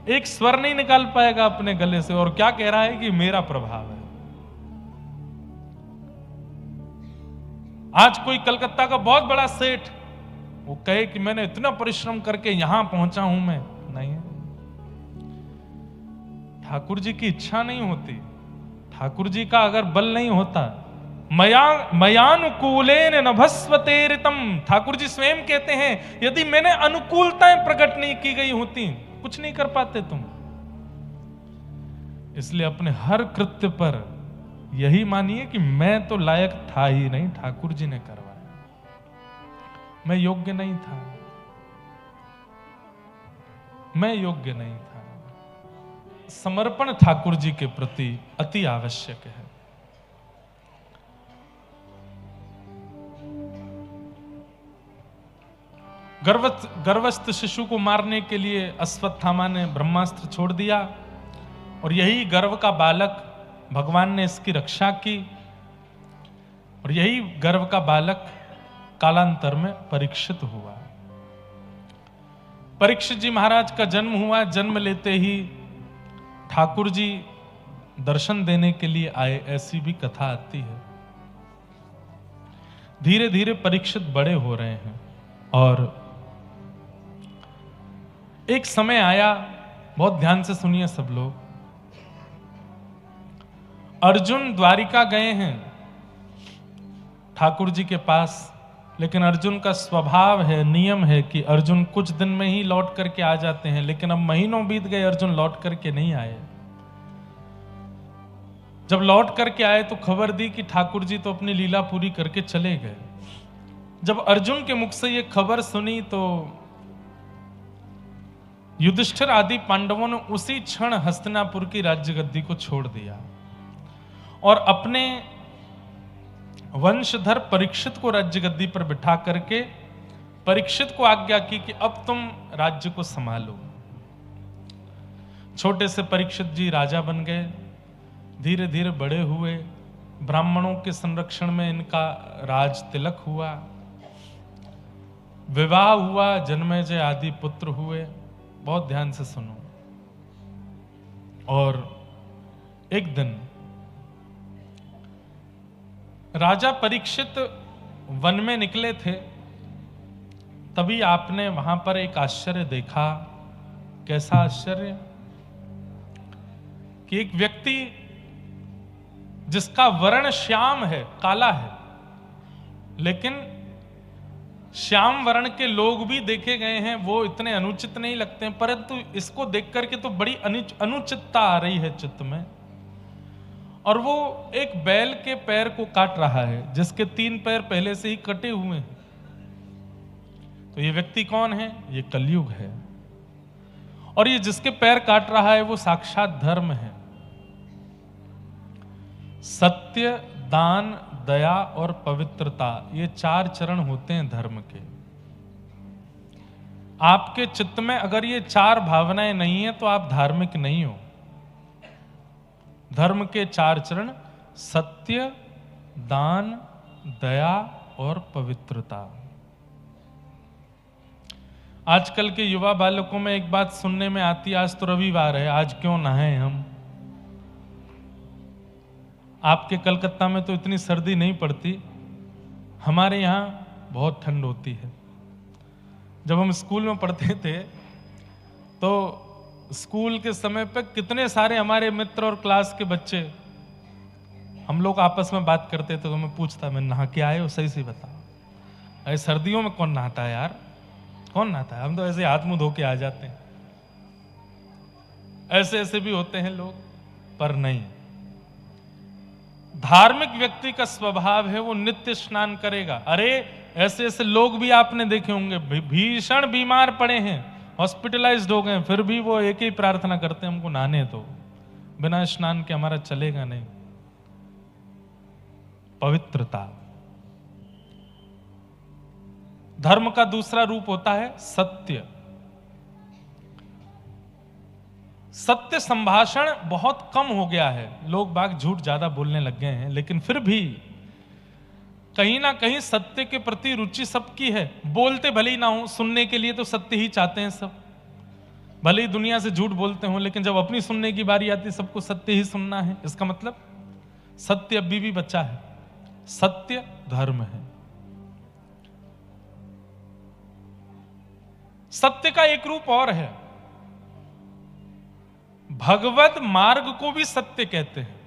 एक स्वर नहीं निकाल पाएगा अपने गले से, और क्या कह रहा है कि मेरा प्रभाव है। आज कोई कलकत्ता का बहुत बड़ा सेठ वो कहे कि मैंने इतना परिश्रम करके यहां पहुंचा हूं, मैं नहीं, ठाकुर जी की इच्छा नहीं होती, ठाकुर जी का अगर बल नहीं होता, मयानुकूलेन नभस्वतेरितम, ठाकुर जी स्वयं कहते हैं यदि मैंने अनुकूलताएं प्रकट नहीं की गई होती, कुछ नहीं कर पाते तुम। इसलिए अपने हर कृत्य पर यही मानिए कि मैं तो लायक था ही नहीं, ठाकुर जी ने करवाया, मैं योग्य नहीं था, मैं योग्य नहीं था। समर्पण ठाकुर जी के प्रति अति आवश्यक है। गर्भस्थ शिशु को मारने के लिए अश्वत्थामा ने ब्रह्मास्त्र छोड़ दिया, और यही गर्भ का बालक भगवान ने इसकी रक्षा की, और यही गर्भ का बालक कालांतर में परीक्षित हुआ। परीक्षित जी महाराज का जन्म हुआ, जन्म लेते ही ठाकुर जी दर्शन देने के लिए आए, ऐसी भी कथा आती है। धीरे धीरे परीक्षित बड़े हो रहे हैं, और एक समय आया, बहुत ध्यान से सुनिए सब लोग, अर्जुन द्वारिका गए हैं ठाकुर जी के पास, लेकिन अर्जुन का स्वभाव है, नियम है कि अर्जुन कुछ दिन में ही लौट करके आ जाते हैं, लेकिन अब महीनों बीत गए, अर्जुन लौट करके नहीं आए। जब लौट करके आए तो खबर दी कि ठाकुर जी तो अपनी लीला पूरी करके चले गए। जब अर्जुन के मुख से ये खबर सुनी तो युधिष्ठिर आदि पांडवों ने उसी क्षण हस्तिनापुर की राज्य गद्दी को छोड़ दिया और अपने वंशधर परीक्षित को राज्य गद्दी पर बिठा करके परीक्षित को आज्ञा की कि अब तुम राज्य को संभालो। छोटे से परीक्षित जी राजा बन गए, धीरे धीरे बड़े हुए, ब्राह्मणों के संरक्षण में इनका राज तिलक हुआ, विवाह हुआ, जन्मेजय आदि पुत्र हुए। बहुत ध्यान से सुनो। और एक दिन राजा परीक्षित वन में निकले थे, तभी आपने वहां पर एक आश्चर्य देखा। कैसा आश्चर्य? कि एक व्यक्ति जिसका वर्ण श्याम है, काला है, लेकिन श्याम वर्ण के लोग भी देखे गए हैं, वो इतने अनुचित नहीं लगते हैं, परंतु इसको देख करके तो बड़ी अनुचितता आ रही है चित्त में। और वो एक बैल के पैर को काट रहा है, जिसके 3 पैर पहले से ही कटे हुए हैं। तो ये व्यक्ति कौन है? ये कलयुग है। और ये जिसके पैर काट रहा है वो साक्षात धर्म है। सत्य, दान, दया और पवित्रता, ये 4 चरण होते हैं धर्म के। आपके चित्त में अगर ये 4 भावनाएं नहीं है तो आप धार्मिक नहीं हो। धर्म के 4 चरण सत्य, दान, दया और पवित्रता। आजकल के युवा बालकों में एक बात सुनने में आती है, आज तो रविवार है, आज क्यों नहाए हम। आपके कलकत्ता में तो इतनी सर्दी नहीं पड़ती, हमारे यहाँ बहुत ठंड होती है। जब हम स्कूल में पढ़ते थे तो स्कूल के समय पे कितने सारे हमारे मित्र और क्लास के बच्चे, हम लोग आपस में बात करते थे तो मैं पूछता, मैं नहा के आए हो, सही से बताओ। अरे सर्दियों में कौन नहाता है यार, कौन नहाता है, हम तो ऐसे हाथ मुंह धो के आ जाते हैं। ऐसे ऐसे भी होते हैं लोग, पर नहीं। धार्मिक व्यक्ति का स्वभाव है वो नित्य स्नान करेगा। अरे ऐसे ऐसे लोग भी आपने देखे होंगे, भीषण बीमार पड़े हैं, हॉस्पिटलाइज्ड हो गए, फिर भी वो एक ही प्रार्थना करते हैं, हमको नहाने दो, बिना स्नान के हमारा चलेगा नहीं। पवित्रता। धर्म का दूसरा रूप होता है सत्य। सत्य संभाषण बहुत कम हो गया है, लोग बाग झूठ ज्यादा बोलने लग गए हैं, लेकिन फिर भी कहीं ना कहीं सत्य के प्रति रुचि सबकी है। बोलते भले ही ना हो, सुनने के लिए तो सत्य ही चाहते हैं सब। भले ही दुनिया से झूठ बोलते हो, लेकिन जब अपनी सुनने की बारी आती है सबको सत्य ही सुनना है। इसका मतलब सत्य अभी भी बचा है, सत्य धर्म है। सत्य का एक रूप और है, भगवत मार्ग को भी सत्य कहते हैं।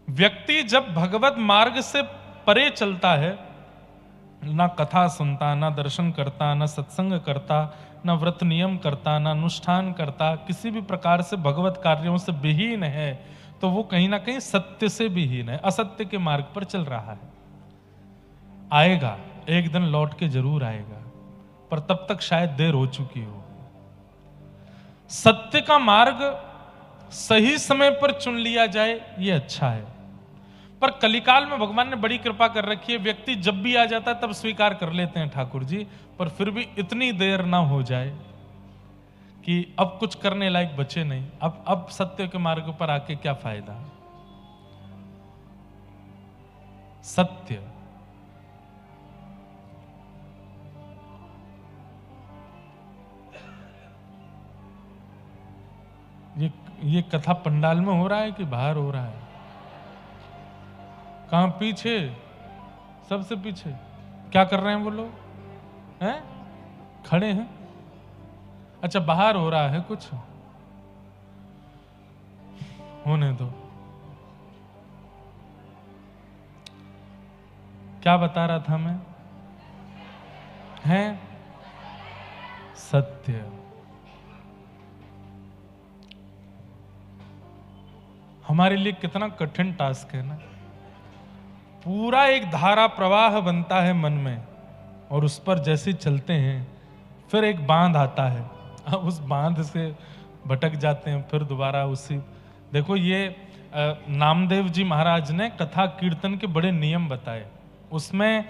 व्यक्ति जब भगवत मार्ग से परे चलता है, ना कथा सुनता, ना दर्शन करता, ना सत्संग करता, ना व्रत नियम करता, ना अनुष्ठान करता, किसी भी प्रकार से भगवत कार्यों से विहीन है, तो वो कहीं ना कहीं सत्य से विहीन है, असत्य के मार्ग पर चल रहा है। आएगा एक दिन, लौट के जरूर आएगा, पर तब तक शायद देर हो चुकी हो। सत्य का मार्ग सही समय पर चुन लिया जाए, ये अच्छा है। पर कलिकाल में भगवान ने बड़ी कृपा कर रखी है, व्यक्ति जब भी आ जाता है तब स्वीकार कर लेते हैं ठाकुर जी, पर फिर भी इतनी देर ना हो जाए कि अब कुछ करने लायक बचे नहीं। अब सत्य के मार्ग पर आके क्या फायदा। सत्य। ये कथा पंडाल में हो रहा है कि बाहर हो रहा है? कहां? पीछे, सबसे पीछे। क्या कर रहे हैं वो लोग? हैं? खड़े हैं? अच्छा, बाहर हो रहा है कुछ, होने दो। क्या बता रहा था मैं? हैं? सत्य। हमारे लिए कितना कठिन टास्क है ना। पूरा एक धारा प्रवाह बनता है मन में, और उस पर जैसे चलते हैं फिर एक बांध आता है, अब उस बांध से भटक जाते हैं, फिर दोबारा उसी। देखो ये नामदेव जी महाराज ने कथा कीर्तन के बड़े नियम बताए, उसमें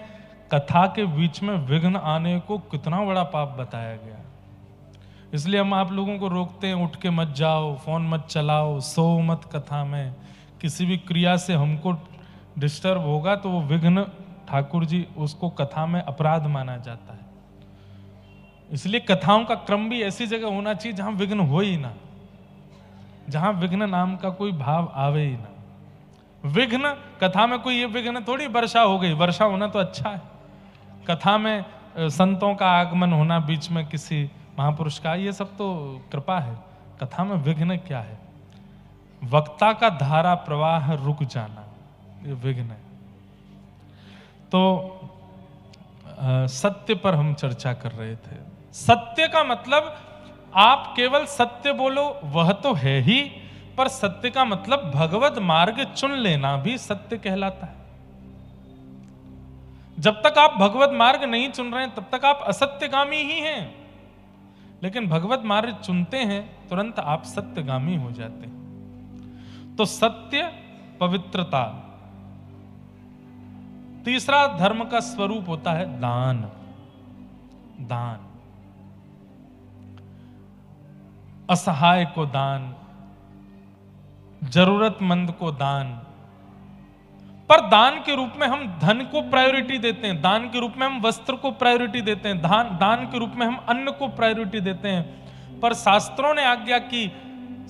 कथा के बीच में विघ्न आने को कितना बड़ा पाप बताया गया। इसलिए हम आप लोगों को रोकते हैं, उठ के मत जाओ, फोन मत चलाओ, सो मत कथा में। किसी भी क्रिया से हमको डिस्टर्ब होगा तो वो विघ्न, ठाकुर जी उसको कथा में अपराध माना जाता है। इसलिए कथाओं का क्रम भी ऐसी जगह होना चाहिए जहां विघ्न हो ही ना, जहां विघ्न नाम का कोई भाव आवे ही ना। विघ्न कथा में कोई ये विघ्न थोड़ी वर्षा हो गई, वर्षा होना तो अच्छा है। कथा में संतों का आगमन होना, बीच में किसी महापुरुष का, ये सब तो कृपा है। कथा में विघ्न क्या है? वक्ता का धारा प्रवाह रुक जाना, ये विघ्न है। तो सत्य पर हम चर्चा कर रहे थे। सत्य का मतलब आप केवल सत्य बोलो वह तो है ही, पर सत्य का मतलब भगवत मार्ग चुन लेना भी सत्य कहलाता है। जब तक आप भगवत मार्ग नहीं चुन रहे हैं तब तक आप असत्यगामी ही हैं, लेकिन भगवत मार्ग चुनते हैं तुरंत आप सत्यगामी हो जाते हैं। तो सत्य, पवित्रता, तीसरा धर्म का स्वरूप होता है दान। दान, असहाय को दान, जरूरतमंद को दान। पर दान के रूप में हम धन को प्रायोरिटी देते हैं, दान के रूप में हम वस्त्र को प्रायोरिटी देते हैं, दान के रूप में हम अन्न को प्रायोरिटी देते हैं। पर शास्त्रों ने आज्ञा की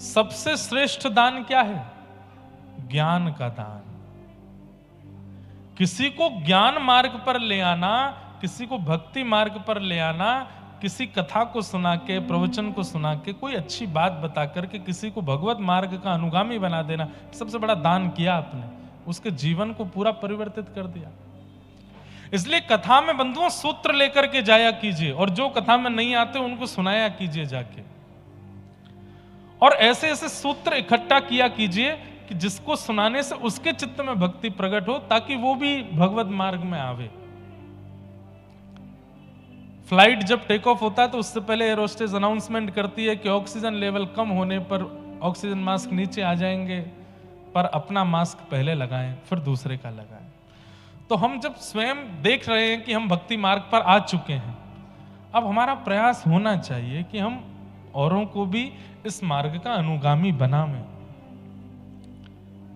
सबसे श्रेष्ठ दान क्या है? ज्ञान का दान। किसी को ज्ञान मार्ग पर ले आना, किसी को भक्ति मार्ग पर ले आना, किसी कथा को सुना के, प्रवचन को सुना के, कोई अच्छी बात बता करके किसी को भगवत मार्ग का अनुगामी बना देना, सबसे बड़ा दान किया आपने। उसके जीवन को पूरा परिवर्तित कर दिया। इसलिए कथा में बंधुओं सूत्र लेकर के जाया कीजिए, और जो कथा में नहीं आते उनको सुनाया कीजिए जाके, और ऐसे ऐसे सूत्र इकट्ठा किया कीजिए कि जिसको सुनाने से उसके चित्त में भक्ति प्रकट हो, ताकि वो भी भगवत मार्ग में आवे। फ्लाइट जब टेक ऑफ होता है तो उससे पहले एयर होस्टेस अनाउंसमेंट करती है कि ऑक्सीजन लेवल कम होने पर ऑक्सीजन मास्क नीचे आ जाएंगे, पर अपना मास्क पहले लगाएं, फिर दूसरे का लगाएं। तो हम जब स्वयं देख रहे हैं कि हम भक्ति मार्ग पर आ चुके हैं, अब हमारा प्रयास होना चाहिए कि हम औरों को भी इस मार्ग का अनुगामी बनावें,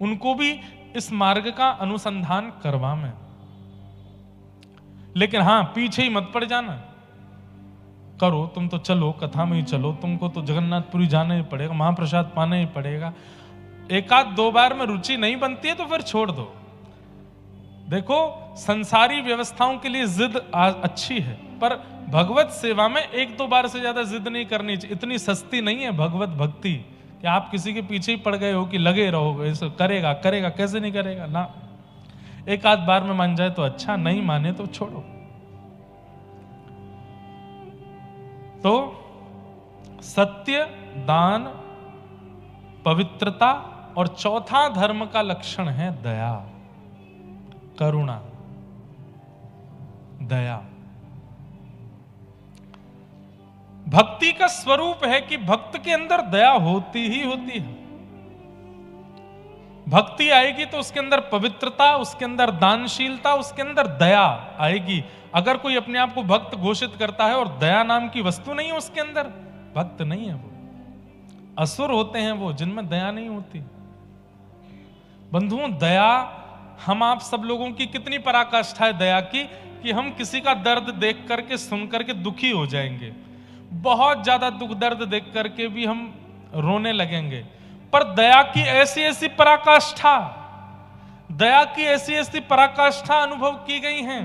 उनको भी इस मार्ग का अनुसंधान करवावें। लेकिन हां, पीछे ही मत पड़ जाना। करो, तुम तो चलो, कथा में ही चलो, तुमको तो जगन्नाथपुरी जाना ही पड़ेगा, महाप्रसाद पाना ही पड़ेगा। एक आध दो बार में रुचि नहीं बनती है तो फिर छोड़ दो। देखो, संसारी व्यवस्थाओं के लिए जिद अच्छी है, पर भगवत सेवा में एक दो बार से ज्यादा जिद नहीं करनी चाहिए। इतनी सस्ती नहीं है भगवत भक्ति कि आप किसी के पीछे ही पड़ गए हो कि लगे रहो, ऐसे करेगा करेगा, कैसे नहीं करेगा ना। एक आध बार में मान जाए तो अच्छा, नहीं माने तो छोड़ो। तो सत्य, दान, पवित्रता, और चौथा धर्म का लक्षण है दया, करुणा, दया। भक्ति का स्वरूप है कि भक्त के अंदर दया होती ही होती है। भक्ति आएगी तो उसके अंदर पवित्रता, उसके अंदर दानशीलता, उसके अंदर दया आएगी। अगर कोई अपने आप को भक्त घोषित करता है और दया नाम की वस्तु नहीं है उसके अंदर, भक्त नहीं है वो। असुर होते हैं वो जिनमें दया नहीं होती। बंधुओं, दया हम आप सब लोगों की कितनी पराकाष्ठा है दया की, कि हम किसी का दर्द देख करके, सुन करके दुखी हो जाएंगे। बहुत ज्यादा दुख दर्द देख करके भी हम रोने लगेंगे। पर दया की ऐसी ऐसी पराकाष्ठा, दया की ऐसी ऐसी पराकाष्ठा अनुभव की गई हैं।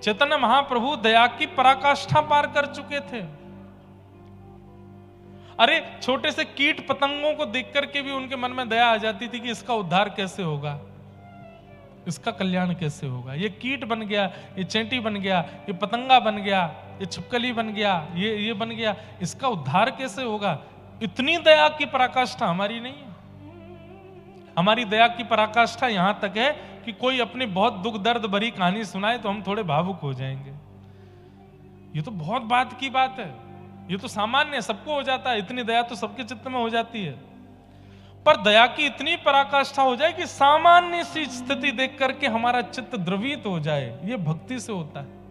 चैतन्य महाप्रभु दया की पराकाष्ठा पार कर चुके थे। अरे, छोटे से कीट पतंगों को देख करके भी उनके मन में दया आ जाती थी कि इसका उद्धार कैसे होगा, इसका कल्याण कैसे होगा। ये कीट बन गया, ये चेंटी बन गया, ये पतंगा बन गया, ये छिपकली बन गया, ये बन गया, इसका उद्धार कैसे होगा। इतनी दया की पराकाष्ठा हमारी नहीं है। हमारी दया की पराकाष्ठा यहां तक है कि कोई अपनी बहुत दुख दर्द भरी कहानी सुनाए तो हम थोड़े भावुक हो जाएंगे। ये तो बहुत बात की बात है, ये तो सामान्य, सबको हो जाता है। इतनी दया तो सबके चित्त में हो जाती है। पर दया की इतनी पराकाष्ठा हो जाए कि सामान्य सी स्थिति देख करके हमारा चित्त द्रवित हो जाए, ये भक्ति से होता है।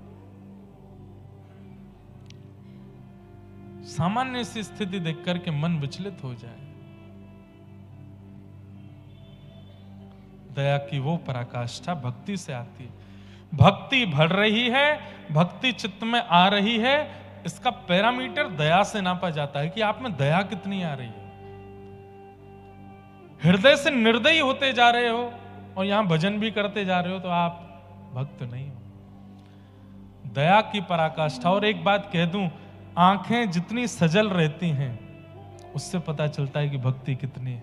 सामान्य सी स्थिति देख करके मन विचलित हो जाए, दया की वो पराकाष्ठा भक्ति से आती है। भक्ति बढ़ रही है, भक्ति चित्त में आ रही है, इसका पैरामीटर दया से नापा जाता है कि आप में दया कितनी आ रही है। हृदय से निर्दयी होते जा रहे हो और यहां भजन भी करते जा रहे हो तो आप भक्त नहीं हो। दया की पराकाष्ठा। और एक बात कह दूं, आंखें जितनी सजल रहती हैं उससे पता चलता है कि भक्ति कितनी है।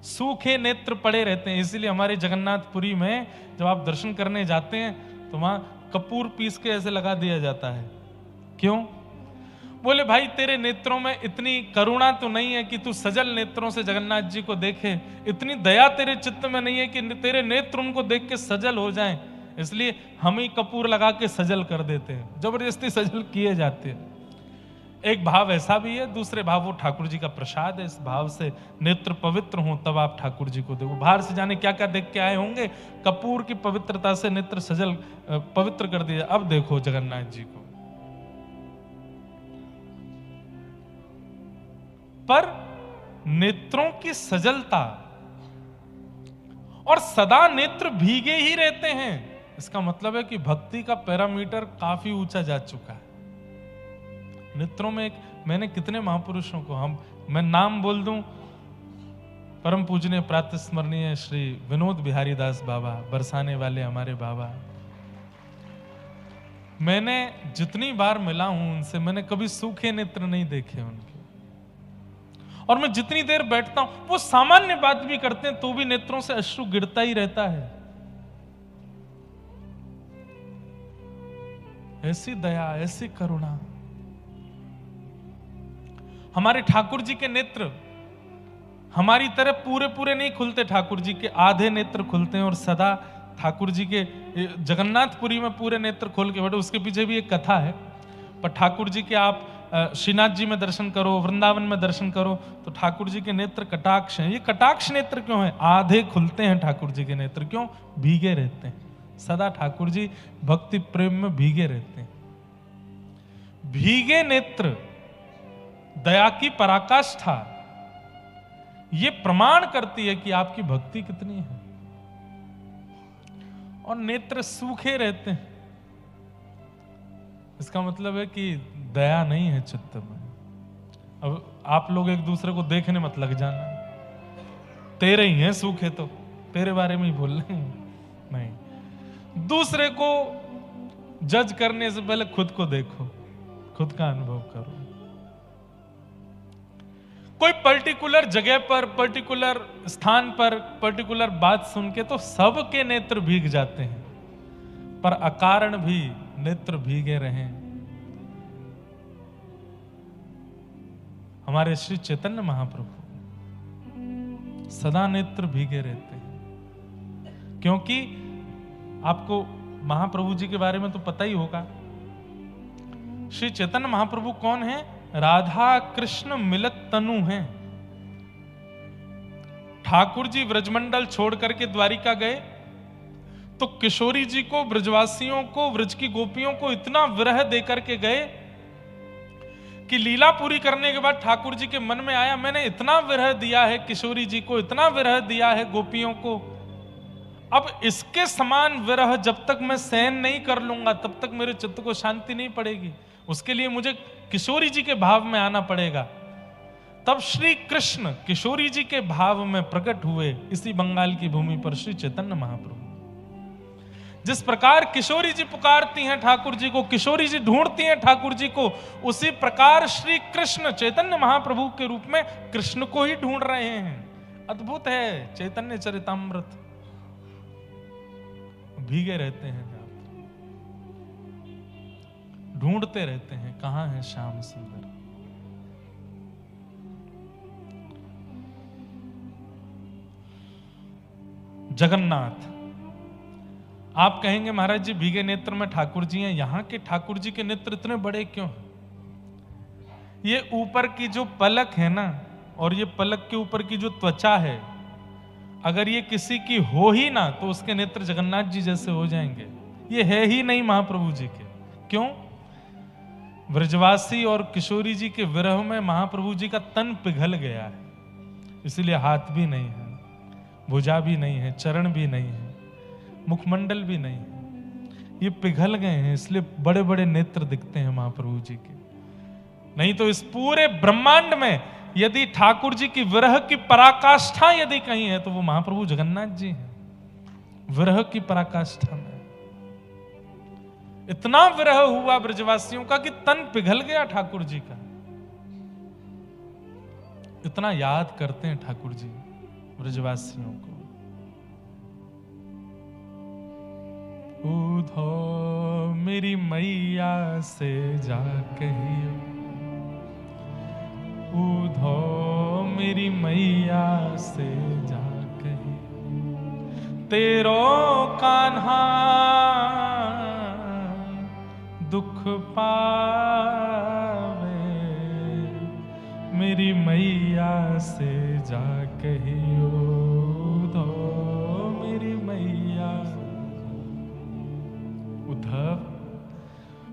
सूखे नेत्र पड़े रहते हैं, इसीलिए हमारे जगन्नाथपुरी में जब आप दर्शन करने जाते हैं तो वहां कपूर पीस के ऐसे लगा दिया जाता है। क्यों? बोले भाई, तेरे नेत्रों में इतनी करुणा तो नहीं है कि तू सजल नेत्रों से जगन्नाथ जी को देखे, इतनी दया तेरे चित्त में नहीं है कि तेरे नेत्र उनको देख के सजल हो जाएं, इसलिए हम ही कपूर लगा के सजल कर देते हैं, जबरदस्ती सजल किए जाते हैं। एक भाव ऐसा भी है, दूसरे भाव वो ठाकुर जी का प्रसाद है। इस भाव से नेत्र पवित्र हों तब आप ठाकुर जी को देखो। बाहर से जाने क्या क्या देख के आए होंगे, कपूर की पवित्रता से नेत्र सजल पवित्र कर दिया, अब देखो जगन्नाथ जी को। पर नेत्रों की सजलता और सदा नेत्र भीगे ही रहते हैं, इसका मतलब है कि भक्ति का पैरामीटर काफी ऊंचा जा चुका है। नेत्रों में मैंने कितने महापुरुषों को मैं नाम बोल दूं, परम पूजनीय प्रातः स्मरणीय श्री विनोद बिहारी दास बाबा, बरसाने वाले हमारे बाबा, मैंने जितनी बार मिला हूं उनसे, मैंने कभी सूखे नेत्र नहीं देखे उनके। और मैं जितनी देर बैठता हूं, वो सामान्य बात भी करते हैं तो भी नेत्रों से अश्रु गिरता ही रहता है। ऐसी दया, ऐसी करुणा। हमारे ठाकुर जी के नेत्र हमारी तरह पूरे पूरे नहीं खुलते, ठाकुर जी के आधे नेत्र खुलते हैं। और सदा ठाकुर जी के जगन्नाथपुरी में पूरे नेत्र खोल के बैठे, उसके पीछे भी एक कथा है। पर ठाकुर जी के आप श्रीनाथ जी में दर्शन करो, वृंदावन में दर्शन करो, तो ठाकुर जी के नेत्र कटाक्ष हैं। ये कटाक्ष नेत्र क्यों है? आधे खुलते हैं ठाकुर जी के नेत्र। क्यों? भीगे रहते हैं सदा। ठाकुर जी भक्ति प्रेम में भीगे रहते हैं। भीगे नेत्र दया की पराकाष्ठा ये प्रमाण करती है कि आपकी भक्ति कितनी है। और नेत्र सूखे रहते हैं, इसका मतलब है कि दया नहीं है चित्त में। अब आप लोग एक दूसरे को देखने मत लग जाना, तेरे ही हैं सूखे, तो तेरे बारे में ही बोल रहे हैं। नहीं, दूसरे को जज करने से पहले खुद को देखो, खुद का अनुभव करो। कोई पर्टिकुलर जगह पर, पर्टिकुलर स्थान पर, पर्टिकुलर बात सुन के तो सबके नेत्र भीग जाते हैं, पर अकारण भी नेत्र भीगे रहें। हमारे श्री चैतन्य महाप्रभु सदा नेत्र भीगे रहते हैं। क्योंकि आपको महाप्रभु जी के बारे में तो पता ही होगा। श्री चैतन्य महाप्रभु कौन है? राधा कृष्ण मिलत तनु हैं। ठाकुर जी व्रजमंडल छोड़ करके द्वारिका गए तो किशोरी जी को, ब्रजवासियों को, व्रज की गोपियों को इतना विरह देकर के गए कि लीला पूरी करने के बाद ठाकुर जी के मन में आया, मैंने इतना विरह दिया है किशोरी जी को, इतना विरह दिया है गोपियों को, अब इसके समान विरह जब तक मैं सहन नहीं कर लूंगा तब तक मेरे चित्त को शांति नहीं पड़ेगी। उसके लिए मुझे किशोरी जी के भाव में आना पड़ेगा। तब श्री कृष्ण किशोरी जी के भाव में प्रकट हुए इसी बंगाल की भूमि पर श्री चैतन्य महाप्रभु। जिस प्रकार किशोरी जी पुकारती हैं ठाकुर जी को, किशोरी जी ढूंढती हैं ठाकुर जी को, उसी प्रकार श्री कृष्ण चैतन्य महाप्रभु के रूप में कृष्ण को ही ढूंढ रहे हैं। अद्भुत है चैतन्य चरितामृत। भीगे रहते हैं, ढूंढते रहते हैं कहां है श्याम सुंदर। जगन्नाथ, आप कहेंगे महाराज जी भीगे नेत्र में ठाकुर जी हैं, यहां के ठाकुर जी के नेत्र इतने बड़े क्यों? ये ऊपर की जो पलक है ना, और ये पलक के ऊपर की जो त्वचा है, अगर ये किसी की हो ही ना तो उसके नेत्र जगन्नाथ जी जैसे हो जाएंगे। ये है ही नहीं महाप्रभु जी के। क्यों? व्रजवासी और किशोरी जी के विरह में महाप्रभु जी का तन पिघल गया है, इसीलिए हाथ भी नहीं है, भुजा भी नहीं है, चरण भी नहीं है, मुखमंडल भी नहीं है। ये पिघल गए हैं, इसलिए बड़े बड़े नेत्र दिखते हैं महाप्रभु जी के। नहीं तो इस पूरे ब्रह्मांड में यदि ठाकुर जी की विरह की पराकाष्ठा यदि कहीं है तो वो महाप्रभु जगन्नाथ जी हैं। विरह की पराकाष्ठा में इतना विरह हुआ ब्रजवासियों का कि तन पिघल गया ठाकुर जी का। इतना याद करते हैं ठाकुर जी ब्रजवासियों को। उधो मेरी मैया से जा कहियो, उधो मेरी मैया से जा कहियो, तेरो कान्हा दुख पावे मेरी मैया से जा कहियो दो, मेरी मैया। उद्धव,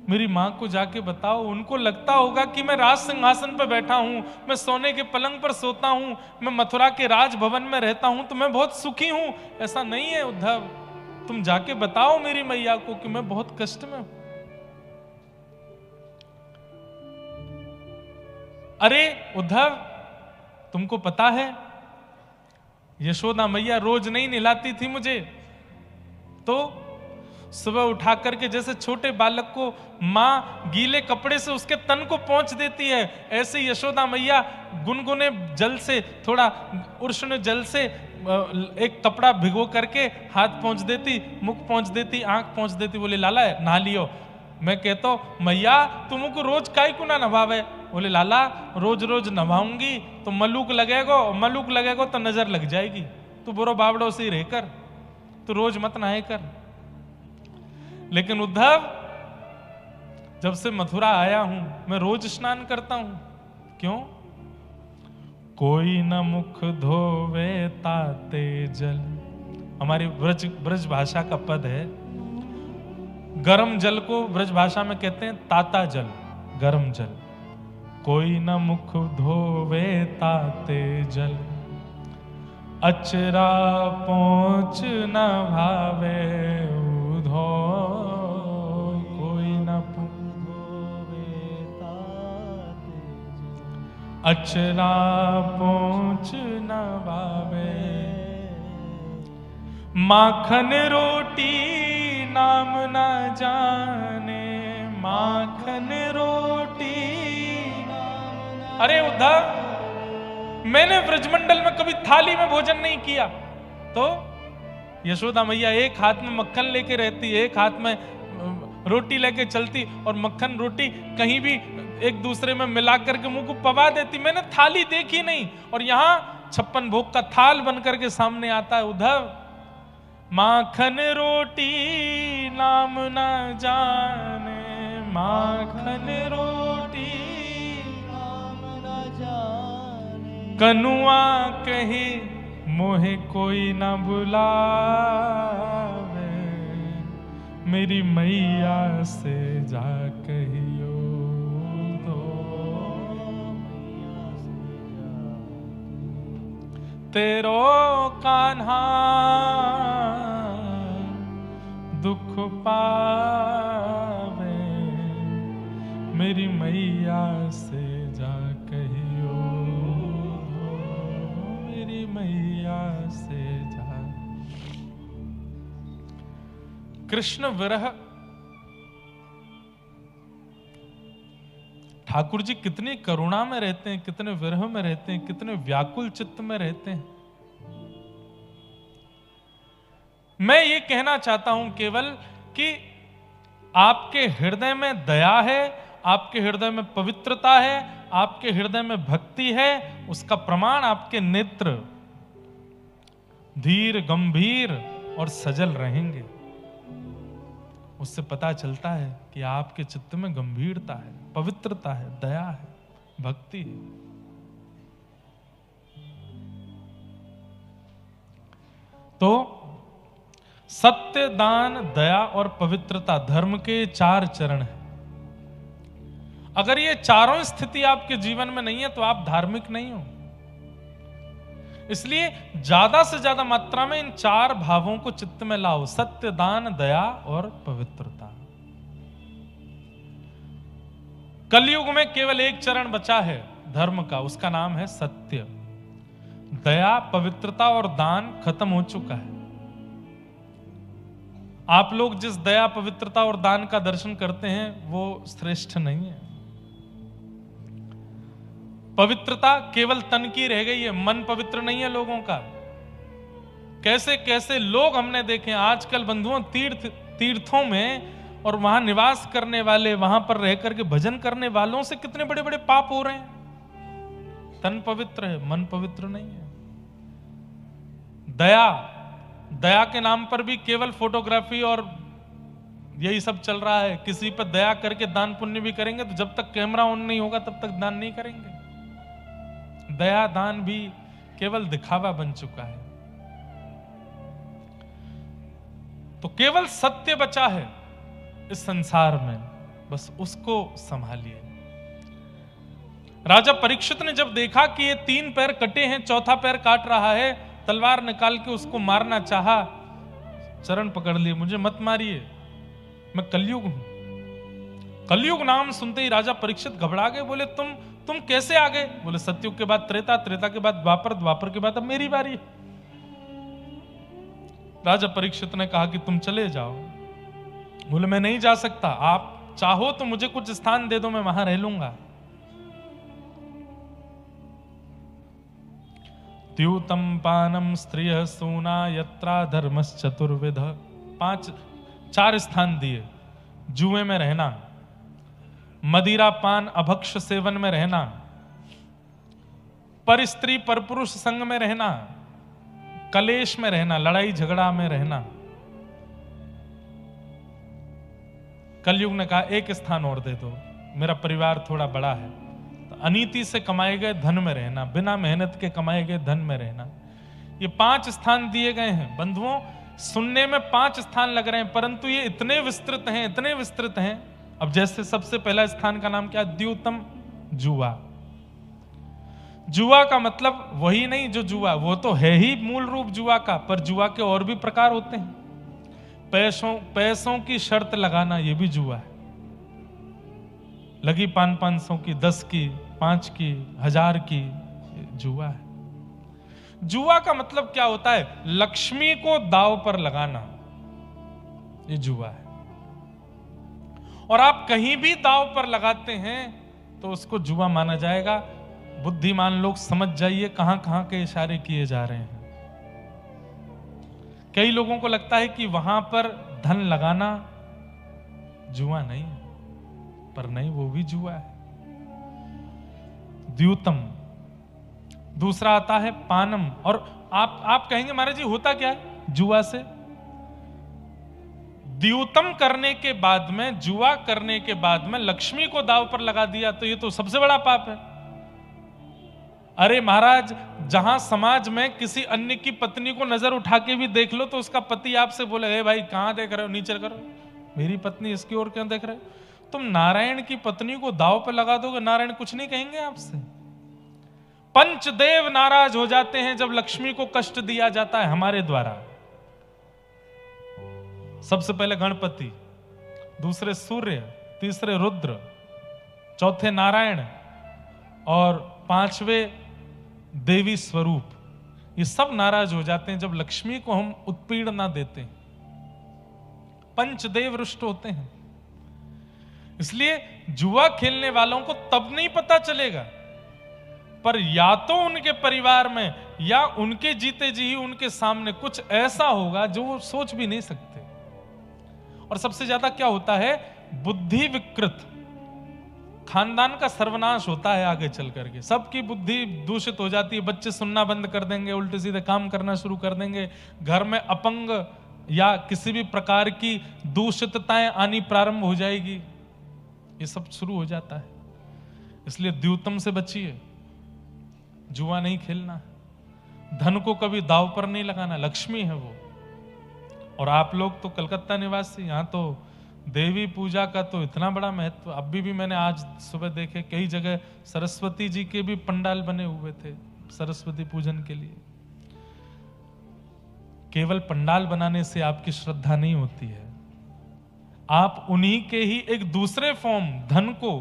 मेरी माँ को जाके बताओ, उनको लगता होगा कि मैं राज सिंहासन पर बैठा हूं, मैं सोने के पलंग पर सोता हूं, मैं मथुरा के राजभवन में रहता हूं, तो मैं बहुत सुखी हूं। ऐसा नहीं है उद्धव, तुम जाके बताओ मेरी मैया को कि मैं बहुत कष्ट में हूं। अरे उद्धव, तुमको पता है यशोदा मैया रोज नहीं नहलाती थी मुझे, तो सुबह उठा करके जैसे छोटे बालक को माँ गीले कपड़े से उसके तन को पोंछ देती है, ऐसे यशोदा मैया गुनगुने जल से, थोड़ा उष्ण जल से एक कपड़ा भिगो करके हाथ पोंछ देती, मुख पोंछ देती, आंख पोंछ देती, बोले लाला नहा लियो। मैं कहता हूं मैया तुमको रोज काई को ना नभावे? बोले लाला रोज रोज नभाऊंगी तो मलूक लगेगा, मलूक लगेगा तो नजर लग जाएगी, तू बुरो बावड़ो से ही रहकर, तू रोज मत नहाए कर। लेकिन उद्धव, जब से मथुरा आया हूं मैं रोज स्नान करता हूं। क्यों? कोई न मुख धोवे ताते जल, हमारी ब्रज भाषा का पद है। गर्म जल को ब्रज भाषा में कहते हैं ताता जल, गर्म जल। कोई न मुख धोवे ताते जल, अचरा पहुंच न भावे उधो, कोई न धोवे ताते जल, अचरा पहुंच न भावे। माखन रोटी नाम न जाने, माखन रोटी। अरे उद्धव, मैंने ब्रजमंडल में कभी थाली में भोजन नहीं किया, तो यशोदा मैया एक हाथ में मक्खन लेके रहती, एक हाथ में रोटी लेके चलती, और मक्खन रोटी कहीं भी एक दूसरे में मिला करके मुंह को पवा देती। मैंने थाली देखी नहीं, और यहां 56 भोग का थाल बन करके सामने आता है। उद्धव, माखन रोटी नाम न जाने, माखन रोटी नाम न जाने, कनुआ कही मोहे कोई न बुलावे, मेरी मैया से जा कहियो दो, मैया से जा तेरो कान्हा दुख पावे, मेरी मैया से जा कहियो दो, मेरी मैया से जा। कृष्ण विरह, ठाकुर जी कितनी करुणा में रहते हैं, कितने विरह में रहते हैं, कितने व्याकुल चित्त में रहते हैं। मैं ये कहना चाहता हूं केवल कि आपके हृदय में दया है, आपके हृदय में पवित्रता है, आपके हृदय में भक्ति है, उसका प्रमाण आपके नेत्र धीर गंभीर और सजल रहेंगे। उससे पता चलता है कि आपके चित्त में गंभीरता है, पवित्रता है, दया है, भक्ति है। तो सत्य, दान, दया और पवित्रता धर्म के 4 चरण हैं। अगर ये चारों स्थिति आपके जीवन में नहीं है तो आप धार्मिक नहीं हो। इसलिए ज्यादा से ज्यादा मात्रा में इन 4 भावों को चित्त में लाओ, सत्य, दान, दया और पवित्रता। कलयुग में केवल एक चरण बचा है धर्म का, उसका नाम है सत्य। दया, पवित्रता और दान खत्म हो चुका है। आप लोग जिस दया, पवित्रता और दान का दर्शन करते हैं वो श्रेष्ठ नहीं है। पवित्रता केवल तन की रह गई है, मन पवित्र नहीं है लोगों का। कैसे कैसे लोग हमने देखे आजकल बंधुओं, तीर्थों में और वहां निवास करने वाले, वहां पर रह करके भजन करने वालों से कितने बड़े बड़े पाप हो रहे हैं। तन पवित्र है, मन पवित्र नहीं है। दया, दया के नाम पर भी केवल फोटोग्राफी और यही सब चल रहा है। किसी पर दया करके दान पुण्य भी करेंगे तो जब तक कैमरा ऑन नहीं होगा तब तक दान नहीं करेंगे। दया दान भी केवल दिखावा बन चुका है। तो केवल सत्य बचा है इस संसार में, बस उसको संभालिए। राजा परीक्षित ने जब देखा कि ये 3 पैर कटे हैं, चौथा पैर काट रहा है, तलवार निकाल के उसको मारना चाहा, चरण पकड़ लिए, मुझे मत मारिए, मैं कलयुग हूं। कलयुग नाम सुनते ही राजा परीक्षित घबरा गए, बोले तुम कैसे आ गए? बोले सतयुग के बाद त्रेता, त्रेता के बाद द्वापर, द्वापर के बाद अब मेरी बारी। राजा परीक्षित ने कहा कि तुम चले जाओ। बोले मैं नहीं जा सकता, आप चाहो तो मुझे कुछ स्थान दे दो, मैं वहां रह लूंगा। द्यूतम पानम स्त्रिय सूना यत्रा धर्मश्चतुर्विध। 4 स्थान दिए। जुए में रहना, मदिरा पान अभक्ष सेवन में रहना, पर स्त्री पर पुरुष संग में रहना, कलेश में रहना, लड़ाई झगड़ा में रहना। कलयुग ने कहा एक स्थान और दे दो, मेरा परिवार थोड़ा बड़ा है। तो अनीति से कमाए गए धन में रहना, बिना मेहनत के कमाए गए धन में रहना। ये 5 स्थान दिए गए हैं। बंधुओं, सुनने में 5 स्थान लग रहे हैं, परंतु ये इतने विस्तृत हैं, इतने विस्तृत हैं। अब जैसे सबसे पहला स्थान का नाम क्या? द्यूतम, जुआ। जुआ का मतलब वही नहीं जो जुआ, वो तो है ही मूल रूप जुआ का, पर जुआ के और भी प्रकार होते हैं। पैसों की शर्त लगाना, ये भी जुआ है। लगी 500 की, 10 की, 5 की, 1000 की, जुआ है। जुआ का मतलब क्या होता है? लक्ष्मी को दांव पर लगाना, ये जुआ है। और आप कहीं भी दांव पर लगाते हैं तो उसको जुआ माना जाएगा। बुद्धिमान लोग समझ जाइए कहां कहां के इशारे किए जा रहे हैं। कई लोगों को लगता है कि वहां पर धन लगाना जुआ नहीं है, पर नहीं, वो भी जुआ है। द्यूतम। दूसरा आता है पानम। और आप कहेंगे महाराज जी होता क्या है जुआ से? द्यूतम करने के बाद में, जुआ करने के बाद में लक्ष्मी को दांव पर लगा दिया तो ये तो सबसे बड़ा पाप है। अरे महाराज, जहां समाज में किसी अन्य की पत्नी को नजर उठा के भी देख लो तो उसका पति आपसे बोले, हे भाई कहां देख रहे हो, नीचे करो, मेरी पत्नी इसकी ओर क्यों देख रहे हो? तुम नारायण की पत्नी को दांव पर लगा दोगे, नारायण कुछ नहीं कहेंगे आपसे। पंचदेव नाराज हो जाते हैं जब लक्ष्मी को कष्ट दिया जाता है हमारे द्वारा। सबसे पहले गणपति, दूसरे सूर्य, तीसरे रुद्र, चौथे नारायण और 5वें देवी स्वरूप। ये सब नाराज हो जाते हैं जब लक्ष्मी को हम उत्पीड़ना देते हैं। पंचदेव रुष्ट होते हैं। इसलिए जुआ खेलने वालों को तब नहीं पता चलेगा, पर या तो उनके परिवार में या उनके जीते जी ही उनके सामने कुछ ऐसा होगा जो वो सोच भी नहीं सकते। और सबसे ज्यादा क्या होता है? बुद्धि विकृत, खानदान का सर्वनाश होता है। आगे चल करके सबकी बुद्धि दूषित हो जाती है। बच्चे सुनना बंद कर देंगे, उल्टे सीधे काम करना शुरू कर देंगे। घर में अपंग या किसी भी प्रकार की दूषितताएं आनी प्रारंभ हो जाएगी। ये सब शुरू हो जाता है। इसलिए द्यूतम से बचिए, जुआ नहीं खेलना, धन को कभी दांव पर नहीं लगाना, लक्ष्मी है वो। और आप लोग तो कलकत्ता निवासी, यहां तो देवी पूजा का तो इतना बड़ा महत्व। अभी भी मैंने आज सुबह देखे कई जगह सरस्वती जी के भी पंडाल बने हुए थे सरस्वती पूजन के लिए। केवल पंडाल बनाने से आपकी श्रद्धा नहीं होती है, आप उन्हीं के ही एक दूसरे फॉर्म धन को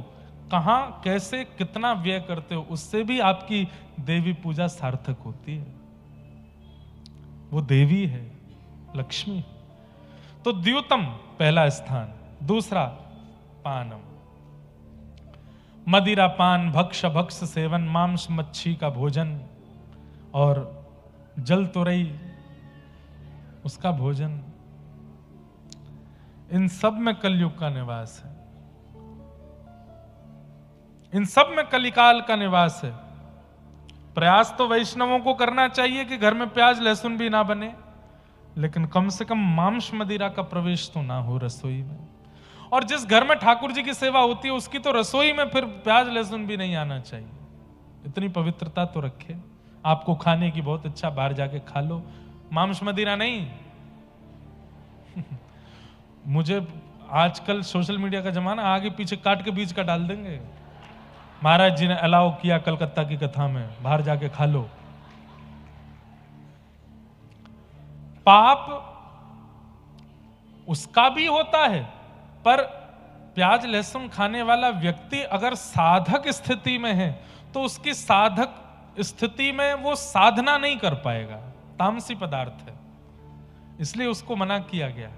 कहां कैसे कितना व्यय करते हो, उससे भी आपकी देवी पूजा सार्थक होती है। वो देवी है, लक्ष्मी। तो द्यूतम पहला स्थान। दूसरा पानम, मदिरा पान, भक्ष भक्ष सेवन, मांस मच्छी का भोजन और जल तुरई उसका भोजन। इन सब में कलयुग का निवास है, इन सब में कलिकाल का निवास है। प्रयास तो वैष्णवों को करना चाहिए कि घर में प्याज लहसुन भी ना बने, लेकिन कम से कम मांस मदिरा का प्रवेश तो ना हो रसोई में। और जिस घर में ठाकुर जी की सेवा होती है उसकी तो रसोई में फिर प्याज लहसुन भी नहीं आना चाहिए। इतनी पवित्रता तो रखे। आपको खाने की बहुत इच्छा, बाहर जाके खा लो, मांस मदिरा नहीं। मुझे आजकल सोशल मीडिया का जमाना, आगे पीछे काट के बीच का डाल देंगे। महाराज जी ने अलाउ किया कलकत्ता की कथा में, बाहर जाके खा लो। पाप उसका भी होता है, पर प्याज लहसुन खाने वाला व्यक्ति अगर साधक स्थिति में है तो उसकी साधक स्थिति में वो साधना नहीं कर पाएगा, तामसी पदार्थ है, इसलिए उसको मना किया गया।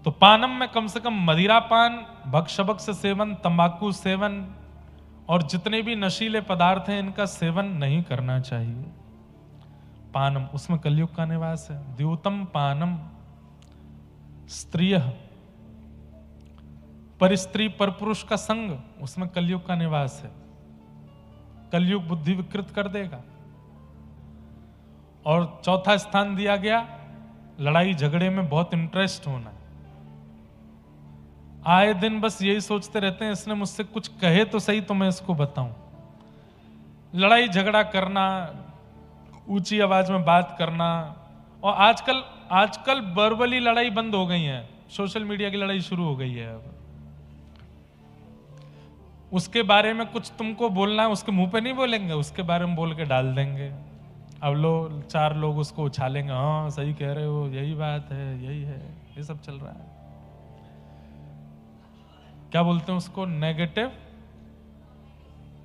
तो पानम में कम से कम मदिरा पान, भक्ष्य से सेवन, तंबाकू सेवन और जितने भी नशीले पदार्थ हैं इनका सेवन नहीं करना चाहिए। पानम, उसमें कलयुग का निवास है। द्यूतम पानम स्त्रिय, पर स्त्री पर पुरुष का संग, उसमें कलयुग का निवास है। कलयुग बुद्धि विकृत कर देगा। और चौथा स्थान दिया गया लड़ाई झगड़े में बहुत इंटरेस्ट होना। आए दिन बस यही सोचते रहते हैं इसने मुझसे कुछ कहे तो सही तो मैं इसको बताऊं। लड़ाई झगड़ा करना, ऊंची आवाज में बात करना, और आजकल वर्बली लड़ाई बंद हो गई है, सोशल मीडिया की लड़ाई शुरू हो गई है। अब उसके बारे में कुछ तुमको बोलना है, उसके मुंह पे नहीं बोलेंगे, उसके बारे में बोल के डाल देंगे। अब चार लोग उसको उछालेंगे, हाँ सही कह रहे हो, यही बात है, यही है, ये सब चल रहा है। क्या बोलते हैं उसको?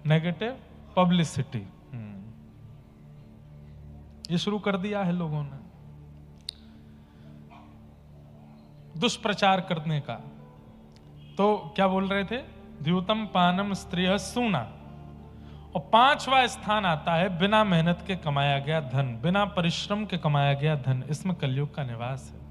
Negative publicity. ये शुरू कर दिया है लोगों ने, दुष्प्रचार करने का। तो क्या बोल रहे थे? द्यूतम पानम स्त्रिय सूना। और पांचवा स्थान आता है बिना मेहनत के कमाया गया धन, बिना परिश्रम के कमाया गया धन। इसमें कलयुग का निवास है।